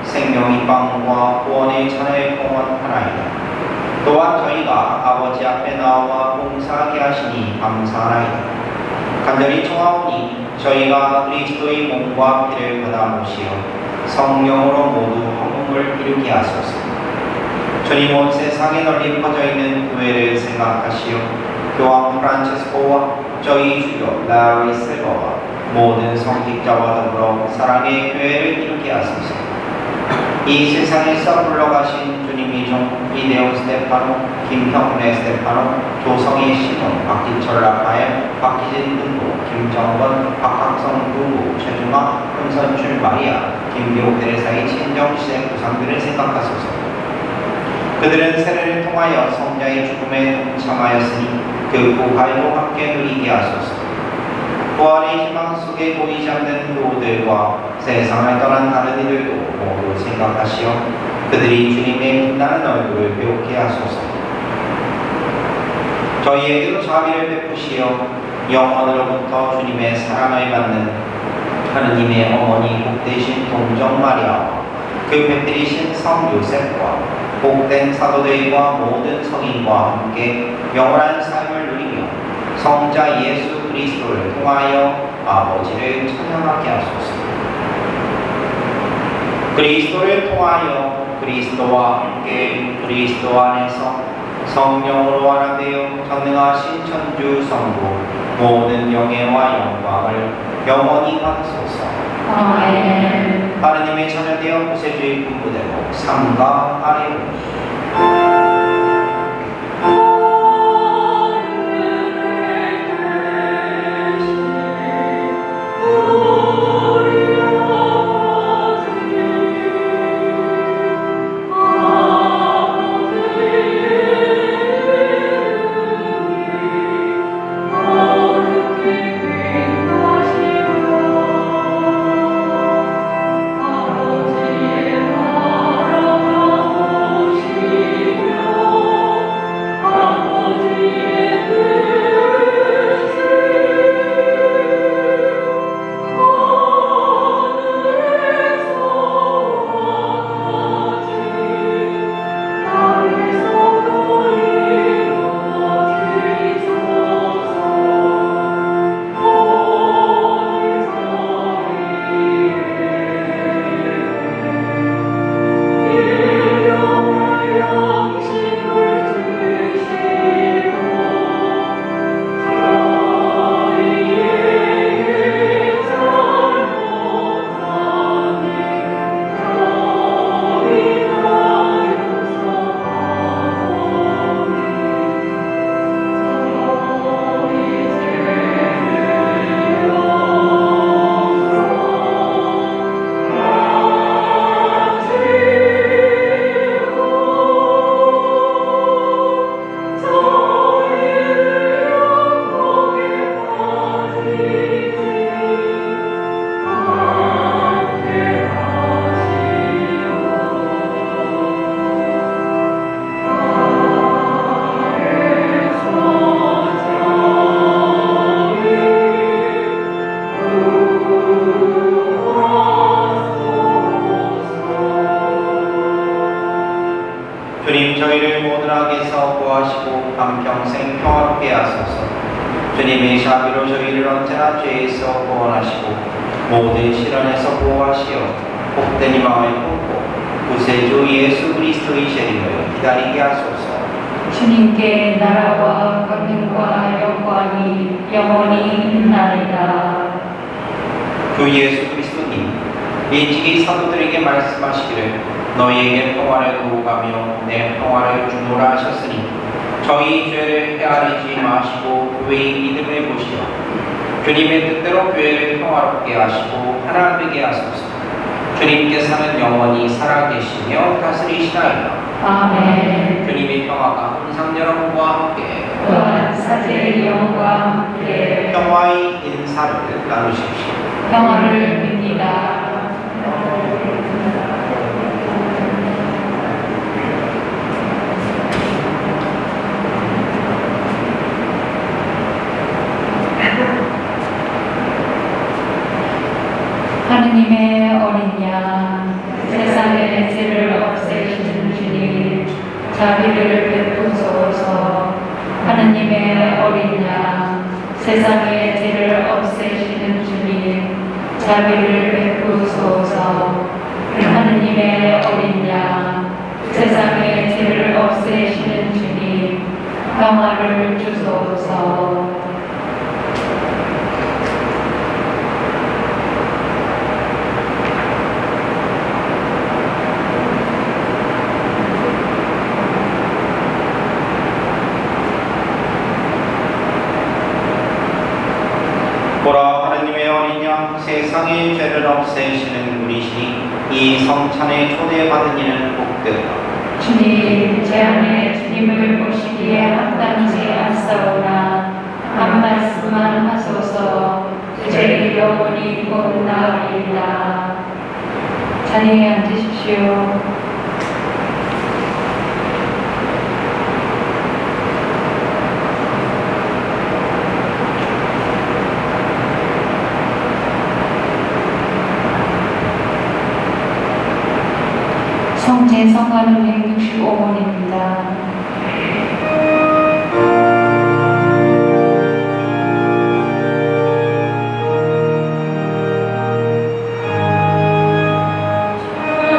S2: 생명의 빵과 구원의 잔을 봉헌하나이다. 또한 저희가 아버지 앞에 나와 봉사하게 하시니 감사하나이다. 간절히 청하오니 저희가 그리스도의 몸과 피를 받아 모시어 성령으로 모두 화목을 이루게 하소서. 주님, 온 세상에 널리 퍼져 있는 교회를 생각하시어 교황 프란체스코와 저희 주교 라리 실버와 모든 성직자와 더불어 사랑의 교회를 이루게 하소서. 이 세상에서 물러가신 주님의 종 이대호 스테파노, 김형래 스테파노, 조성희 시몬, 박기철 라파엘, 박기진 군도, 김정건, 박학성 부부, 최중화, 손선출 마리아, 김기옥 대사의 친정시대 구상들을 생각하소서. 그들은 세례를 통하여 성자의 죽음에 동참하였으니 그 부활도 함께 누리게 하소서. 부활의 희망 속에 보이지 않는 노들과 세상을 떠난 다른 이들도 모두 생각하시어 그들이 주님의 빛나는 얼굴을 배우게 하소서. 저희에게도 자비를 베푸시어 영원으로부터 주님의 사랑을 받는 하느님의 어머니 복되신 동정 마리아와 그 배필이신 성 요셉과 복된 사도들과 모든 성인과 함께 영원한 삶을 누리며 성자 예수 그리스도를 통하여 아버지를 찬양하게 하소서. 그리스도를 통하여 그리스도와 함께 그리스도 안에서 성령으로 하나되어 전능하신 천주 성부 모든 영예와 영광을 영원히 받으소서.
S1: 아멘.
S2: 하느님의 자녀되어 구세주의 분부대로 삼가 아뢰오니 주님 저희를 모든 악에서 구하시고 한평생 평화롭게 하소서. 주님의 샤비로 저희를 언제나 죄에서 구원하시고 모든 시련에서 보호하시어 복된 희망을 품고 구세주 예수 그리스도의 재림을 기다리게 하소서.
S1: 주님께 나라와 권능과 영광이 영원히 있나이다.
S2: 주 예수 그리스도님 일찍이 사도들에게 말씀하시기를 너희에게 평화를 도우가며 내 평화를 주노라 하셨으니 저희 죄를 헤아리지 마시고 교회의 믿음을 보시어 주님의 뜻대로 교회를 평화롭게 하시고 하나 되게 하소서. 주님께서는 영원히 살아계시며 다스리시나이다.
S1: 아멘.
S2: 주님의 평화가 항상 여러분과 함께
S1: 또한 사제의 영과 함께
S2: 평화의 인사를 나누십시오.
S1: 평화를 빕니다. 하느님의 어린 양, 세상의 죄를 없애시는 주님, 자비를 베푸소서. 하느님의 어린 양, 세상의 죄를 없애시는 주님, 자비를 베푸소서. 하느님의 어린 양, 세상의 죄를 없애시는 주님, 평화를 주소서.
S2: 보라 하느님의 어린 양 세상의 죄를 없애시는 분이시니 이 성찬에 초대받은 이는 복되다.
S1: 주님, 제 안에 주님을 모시기에 합당치 않사오나 한 말씀만 하소서. 제 영혼이 곧 나으리이다. 자리에 앉으십시오. 성제성가는 165번입니다.
S4: 주의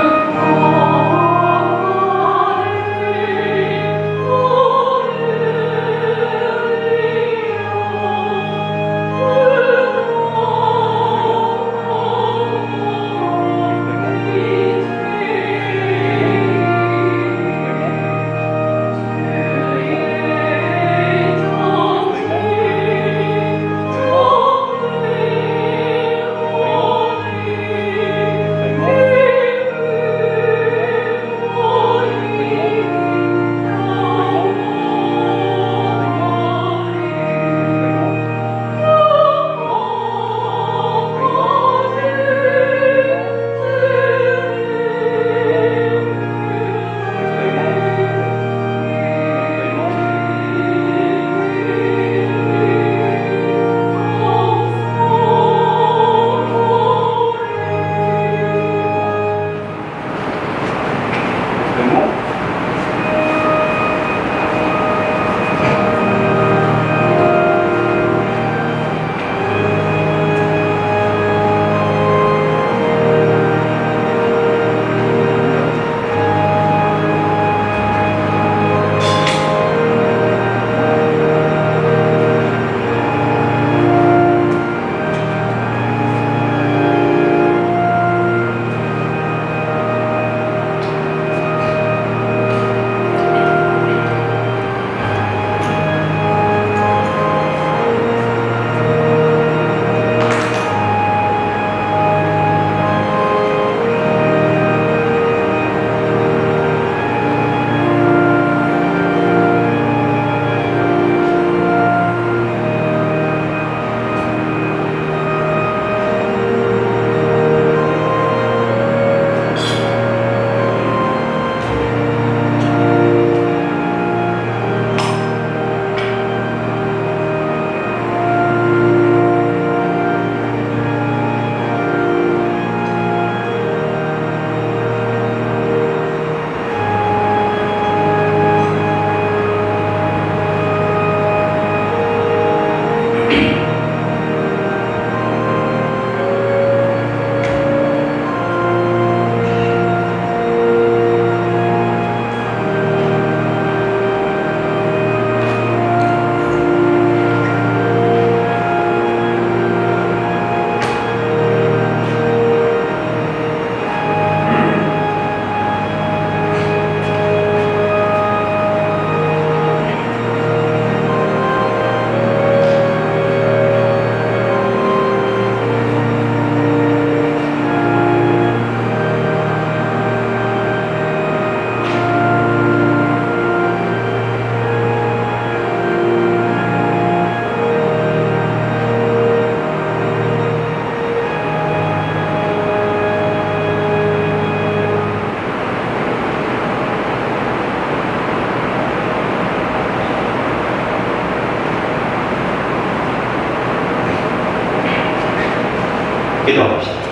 S2: 기도합시다.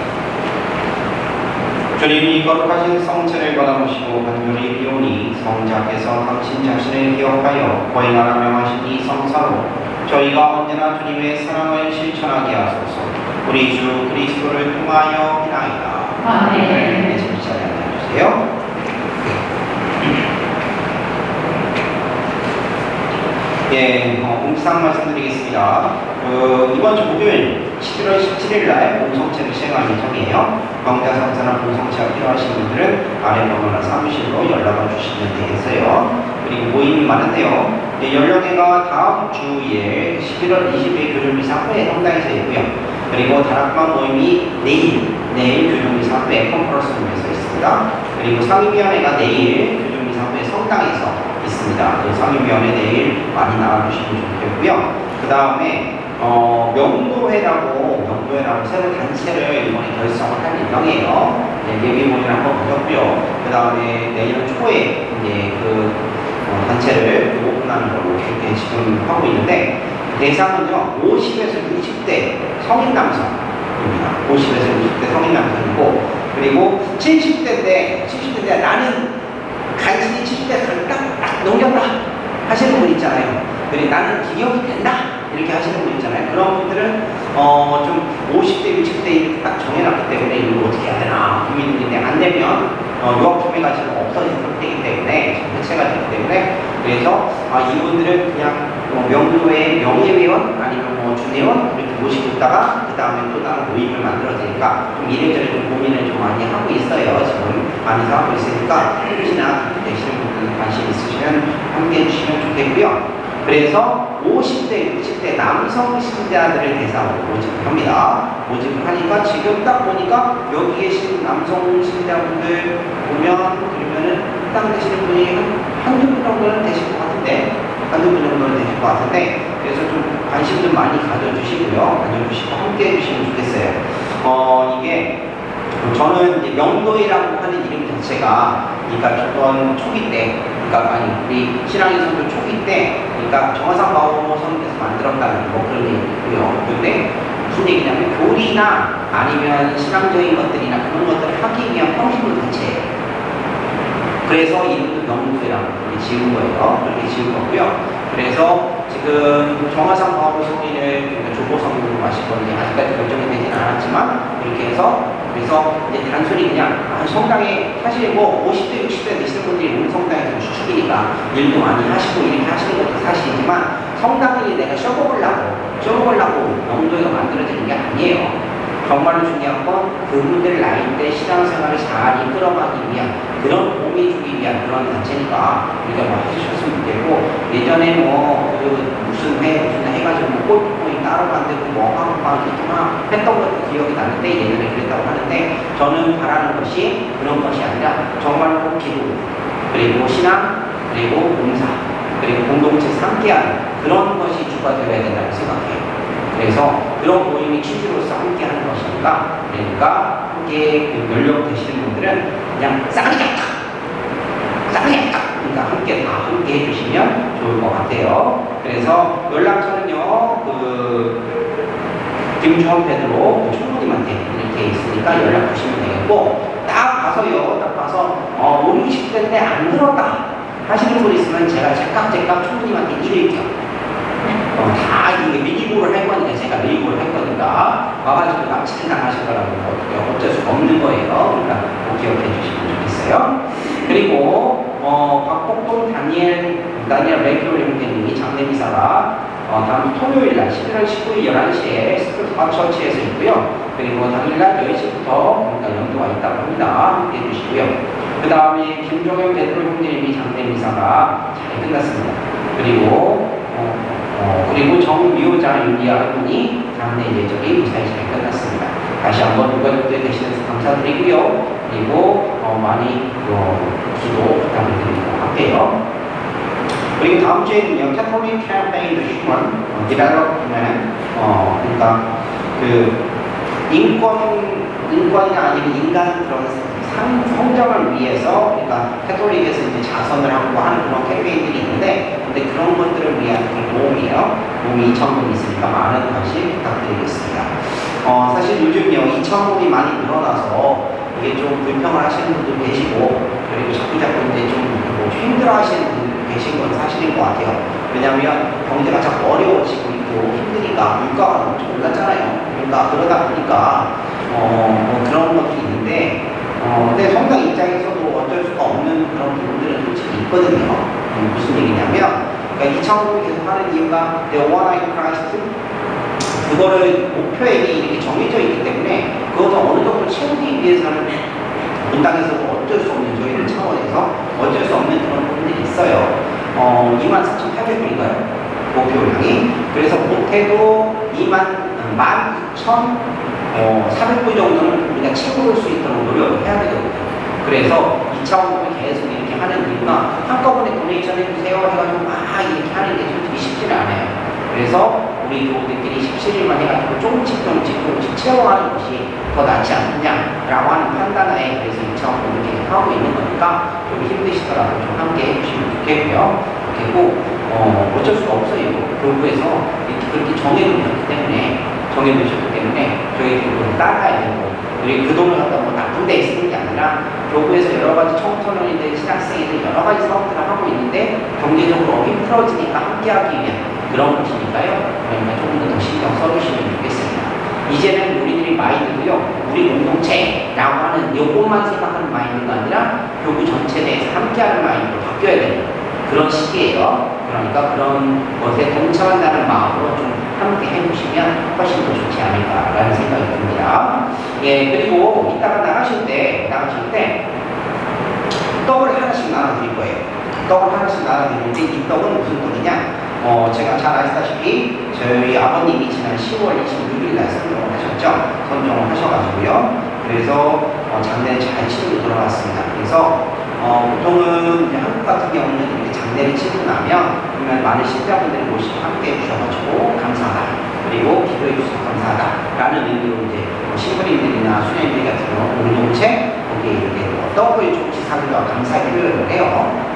S2: 주님이 거룩하신 성체를 받아보시고 간절히 비오니 성자께서 당신 자신을 기억하여 거행하라 명하신 이 성사로 저희가 언제나 주님의 사랑을 실천하게 하소서. 우리 주 그리스도를 통하여 비나이다.
S1: 아멘.
S2: 네, 잠시 자리에 앉아주세요. 예, 공지사항 말씀드리겠습니다. 이번 주 목요일 11월 17일 날 공성체를 시행할 예정이에요. 병자 상사나 공성체가 필요하신 분들은 아래 번호나 사무실로 연락을 주시면 되겠어요. 그리고 모임이 많은데요. 연령회가 다음 주에 11월 20일 교정미사 후에 성당에서 있고요. 그리고 다락방 모임이 내일 교정미사 후에 컨퍼런스룸에서 있습니다. 그리고 상임위원회가 내일 교정미사 후에 성당에서 있습니다. 그 상임위원회 내일 많이 나와주시면 좋겠고요. 그 다음에 명도회라고 새로 단체를 이번에 결성을 할 예정이에요. 예비모임을 한번 보셨고요. 그 다음에 내년 초에 이제 그 단체를 오픈하는 걸로 이렇게 지금 하고 있는데 대상은요 50에서 60대 성인 남성입니다. 50에서 60대 성인 남성이고 그리고 70대인데 나는 간신히 70대 딱 넘겼다 하시는 분 있잖아요. 그리고 나는 기억이 된다 이렇게 하시는 분 있잖아요. 그런 분들은 좀 50대, 60대 이렇게 딱 정해놨기 때문에 이걸 어떻게 해야 되나 고민인데 안 되면 유학품의 가치는 없어진 상태이기 때문에 해체가 되기 때문에 그래서 이분들은 그냥 명도회 명예회원 아니면 주례원 이렇게 모시고 있다가 그 다음에 또 다른 모임을 만들어야 되니까 좀 이래저래 좀 고민을 좀 많이 하고 있어요. 지금 많이 하고 있으니까 혹시나 되시는 분들 관심 있으시면 함께 해주시면 좋겠고요. 그래서 50대, 60대 남성 신자들을 대상으로 모집을 합니다. 모집을 하니까 지금 딱 보니까 여기 계신 남성 신자분들 보면 그러면은 딱 되시는 분이 한두 분 정도는 되실 것 같은데 그래서 좀 관심 좀 많이 가져주시고요. 함께 해주시면 좋겠어요. 이게 저는 이제 명도회라고 하는 이름 자체가 그러니까 저번 초기 때 우리 신앙의 선교 초기 때 정화상 바오 선교에서 만들었다는 그런 게 있고요. 근데 무슨 얘기냐면 교리나 아니면 신앙적인 것들이나 그런 것들을 하기 위한 형식을 단체예요. 그래서 이름도 명도회라고 지은 거예요. 그렇게 지은 거고요. 그래서 지금 정화상 바오 성인을 조보성으로 마실 건지 아직까지 결정이 되지는 않았지만 그렇게 해서 그래서 이제 단순히 그냥 성당에 사실 50대, 60대 되시는 분들이 우리 성당에서 주축이니까 일도 많이 하시고 이렇게 하시는 것도 사실이지만 성당이 내가 쇼업하려고 명도회가 만들어지는 게 아니에요. 정말로 중요한 건 그분들 나이 때 신앙생활을 잘 이끌어가기 위한 그런 도움이 주기 위한 그런 단체니까 우리가 해주셨으면 좋겠고 예전에 무슨 해가지고 골프코인 따로 만들고 하고 이렇게 했던 것도 기억이 나는데 예전에 그랬다고 하는데 저는 바라는 것이 그런 것이 아니라 정말로 기도 그리고 신앙 그리고 봉사 그리고 공동체에서 함께하는 그런 것이 주가 되어야 된다고 생각해요. 그래서 그런 모임이 취지로서 함께 하는 것이니까 그러니까 함께 연령 되시는 분들은 그냥 싸가지 없다 그러니까 함께 해주시면 좋을 것 같아요. 그래서 연락처는요 김주원 베드로 총무님한테 이렇게 있으니까 연락 주시면 되겠고 딱 봐서 5, 60대인데 안 들었다 하시는 분 있으면 제가 제깍 총무님한테 이를게요. 다 이게 미리보를 할 거니까 제가 미리보를 할 거니까 와가지고 납치를 당하실 거라고 어쩔 수 없는 거예요. 그러니까 꼭 기억해 주시면 좋겠어요. 그리고 박복동 다니엘 레이클 형제님이 장례미사가 다음 토요일 날 11월 19일 11시에 스크루파 처치에서 있고요. 그리고 당일날 10시부터 연도가 있다고 합니다. 함께 해주시고요. 그 다음에 김종영 베드로 형제님이 장례미사가 잘 끝났습니다. 그리고 정미호자 윤리아 할머니 장례 예정이 무사히 잘 끝났습니다. 다시 한번 유가족들 되시면서 감사드리고요. 그리고 많이 기도 부탁드리도록 할게요. 그리고 다음 주에는요, 캐톨릭 캠페인 휴먼 디벨롭먼트 그러니까 인권이나 아니면 인간 그런
S5: 성장을 위해서, 그러니까 캐톨릭에서 이제 자선을 하고 하는 그런 캠페인들이 있는데, 근데 그런 것들을 위한 도움이에요. 도움이 2,000분 있으니까 많은 관심 부탁드리겠습니다. 사실 요즘요 2,000분이 많이 늘어나서 이게 좀 불평을 하시는 분도 계시고, 그리고 자꾸 이제 좀 힘들어 하시는 분들 계신 건 사실인 것 같아요. 왜냐하면 경제가 자꾸 어려워지고 있고 힘드니까 물가가 엄청 올랐잖아요. 그러니까 그러다 보니까 뭐 그런 것도 있는데, 근데 성당 입장에서도 어쩔 수가 없는 그런 부분들은 솔직히 있거든요. 무슨 얘기냐면, 그러니까 2,000분이 계속 하는 이유가 The One Eye Christ, 그거를 목표액이 이렇게 정해져 있기 때문에 그것을 어느 정도 채우기 위해서는 본당에서 어쩔 수 없는, 저희들 차원에서 어쩔 수 없는 그런 부분들이 있어요. 24,800불인가요? 목표량이. 그래서 못해도 19,400불 정도는 우리가 채워볼 수 있도록 노력을 해야 되거든요. 그래서 2차원을 계속 이렇게 하는 이유가 한꺼번에 도네이션 해주세요 해가지고 막 이렇게 하는 게 솔직히 쉽지는 않아요. 그래서 우리 교우들끼리 17일만 해가지고 조금씩 채워가는 것이 더 낫지 않느냐라고 하는 판단하에 그래서 2차원을 계속 하고 있는 거니까 좀 힘드시더라도 좀 함께 해주시면 좋겠고요. 그리고 어쩔 수가 없어요. 교구에서 그렇게 정해놓으셨기 때문에 저희들도 따라야 되고, 우리 그 돈을 갖다 뭐 나쁜 데 쓰는 게 아니라 교구에서 여러 가지 청소년인들, 신학생인들 여러 가지 사업들을 하고 있는데 경제적으로 힘들어지니까 함께하기 위한 그런 것이니까요. 그러니까 조금 더 신경 써주시면 좋겠습니다. 이제는 우리들의 마인드도요, 우리 공동체라고 하는 요것만 생각하는 마인드가 아니라 교구 전체에 대해서 함께하는 마인드로 바뀌어야 되는 그런 시기예요. 그러니까 그런 것에 동참한다는 마음으로 좀 함께 해주시면 훨씬 더 좋지 않을까라는 생각이 듭니다. 예, 그리고 이따가 나가실 때 떡을 하나씩 나눠드릴 거예요. 떡을 하나씩 나눠드리는데 이 떡은 무슨 떡이냐? 제가 잘 아시다시피 저희 아버님이 지난 10월 26일 날 선정을 하셨죠. 선정을 하셔가지고요. 그래서 장례를 잘 치르고 돌아왔습니다. 그래서 보통은 한국 같은 경우는 이렇게 장례를 치르고 나면 정말 많은 신자분들이 모시고 함께 해주셔가지고 감사하다, 그리고 기도해 주셔서 감사하다 라는 의미로 이제 신부님들이나 수녀님들 같은 경우 공동체 거기에 이렇게 떡을 조금씩 사들여 감사의 표현을 해요.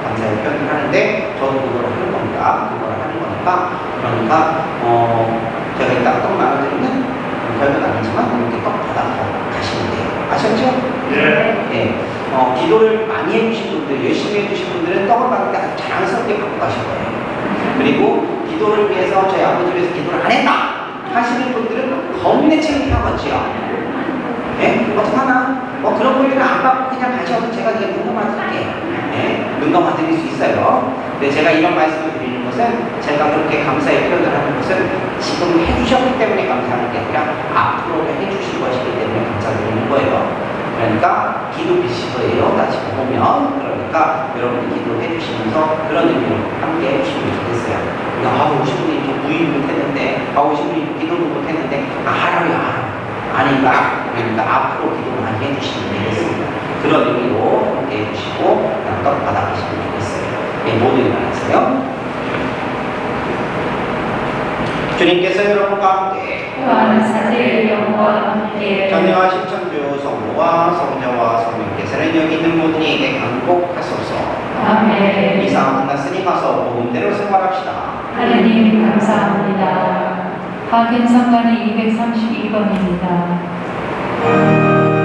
S5: 감사의 표현을 하는데 저도 그걸 하는 겁니다. 그걸 하는 거니까, 그러니까 제가 이따가 떡 나눠드리면 별건 아니지만 이렇게 떡 받아서 가시면 돼요. 아셨죠?
S1: 네.
S5: 네. 기도를 많이 해주신 분들, 열심히 해주신 분들은 떡을 받을 때 아주 자랑스럽게 갖고 가실 거예요. 그리고 기도를 위해서 저희 아버지 위해서 기도를 안 했다 하시는 분들은 겁내 창피하겠지요. 네? 어떡하나? 그런 분들은 안 받고 그냥 가셔서 제가 이게 눈감아드릴게요. 네? 눈감아드릴 수 있어요. 근데 제가 이런 말씀을 드리는 것은, 제가 그렇게 감사의 표현을 하는 것은 지금 해주셨기 때문에 감사하는 게 아니라 앞으로 해주실 것이기 때문에 감사드리는 거예요. 그러니까 기도 비시도예요. 따지고 보면. 그러니까 여러분이 기도해 주시면서 그런 의미로 함께 해주시면 좋겠어요. 그러니까 50분이 좀 무인 못했는데, 50분이 기도도 못했는데 알아요. 아닌가? 그러니까 앞으로 기도 많이 해주시면 되겠습니다. 그런 의미로 함께 해주시고 그냥 떡 받아가시면 좋겠어요. 네, 모두 일어나세요. 주님께서 여러분과 함께
S1: 또한 사제의 영과 함께
S5: 전능하신 천주 성부와 성자와 성령께서는 여기 있는 모든 이에게 강복하소서.
S1: 아멘.
S5: 이상 끝났으니 가서 복음대로 생활합시다.
S1: 하느님 감사합니다. 박인성관이 232번입니다.
S6: Oh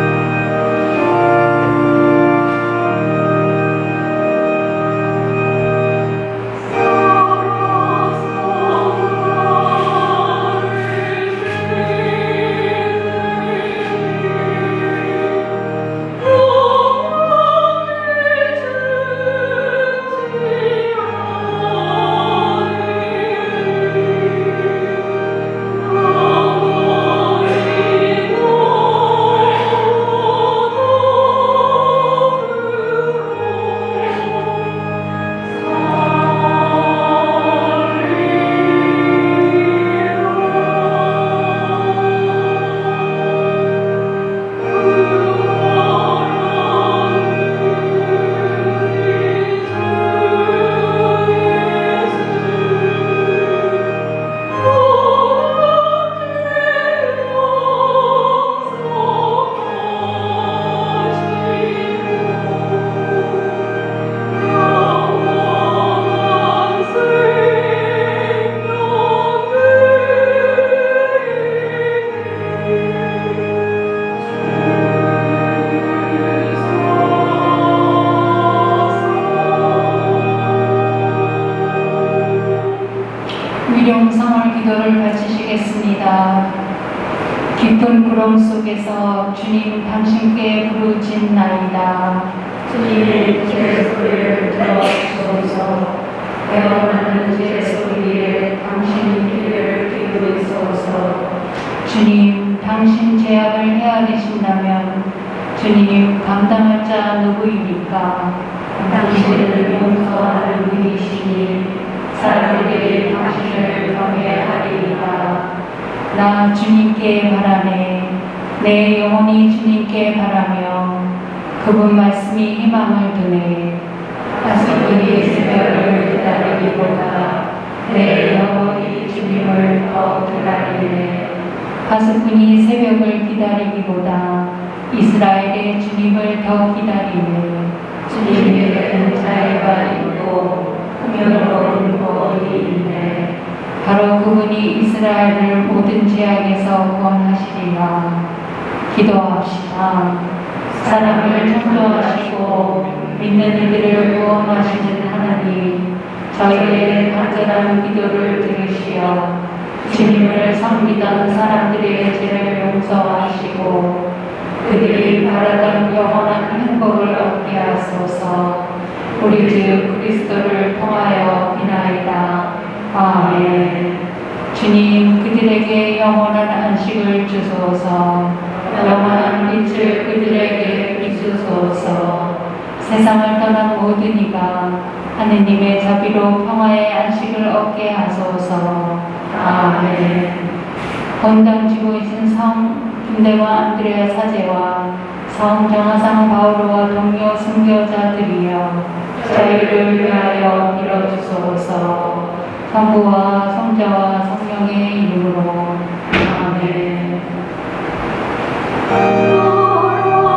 S1: 깊은 구름 속에서 주님 당신께 부르짖나이다. 주님 제 소리를 들어주소서. 애원하는 제 소리에 당신 귀를 기울이소서. 주님 당신 죄악을 헤아리신다면 주님 감당할 자 누구이니까. 당신을 용서하는 분이시니 사람들이 당신을 경외하리이다. 나 주님께 바라네. 내 영혼이 주님께 바라며 그분 말씀이 희망을 두네. 가슴이 새벽을 기다리기보다 내 영혼이 주님을 더 기다리네. 가슴이 새벽을 기다리기보다 이스라엘의 주님을 더 기다리네. 주님에게는 자유가 있고 풍요로운 복이 있네. 바로 그분이 이스라엘을 모든 죄악에서 구원하시리라. 기도합시다. 사람을 창조하시고 믿는 이들을 구원하시는 하나님, 저희의 간절한 기도를 들으시어 주님을 섬기던 사람들의 죄를 용서하시고 그들이 바라던 영원한 행복을 얻게 하소서. 우리 주 그리스도를 통하여 비나이다. 아멘. 주님, 그들에게 영원한 안식을 주소서. 영원한 빛을 그들에게 비추소서. 세상을 떠난 모든 이가 하느님의 자비로 평화의 안식을 얻게 하소서. 아멘. 건당지고 있는 성 김대와 안드레아 사제와 성 정화상 바오로와 동료 순교자들이여 저희를 위하여 빌어주소서. 성부와 성자와 성령의 이름으로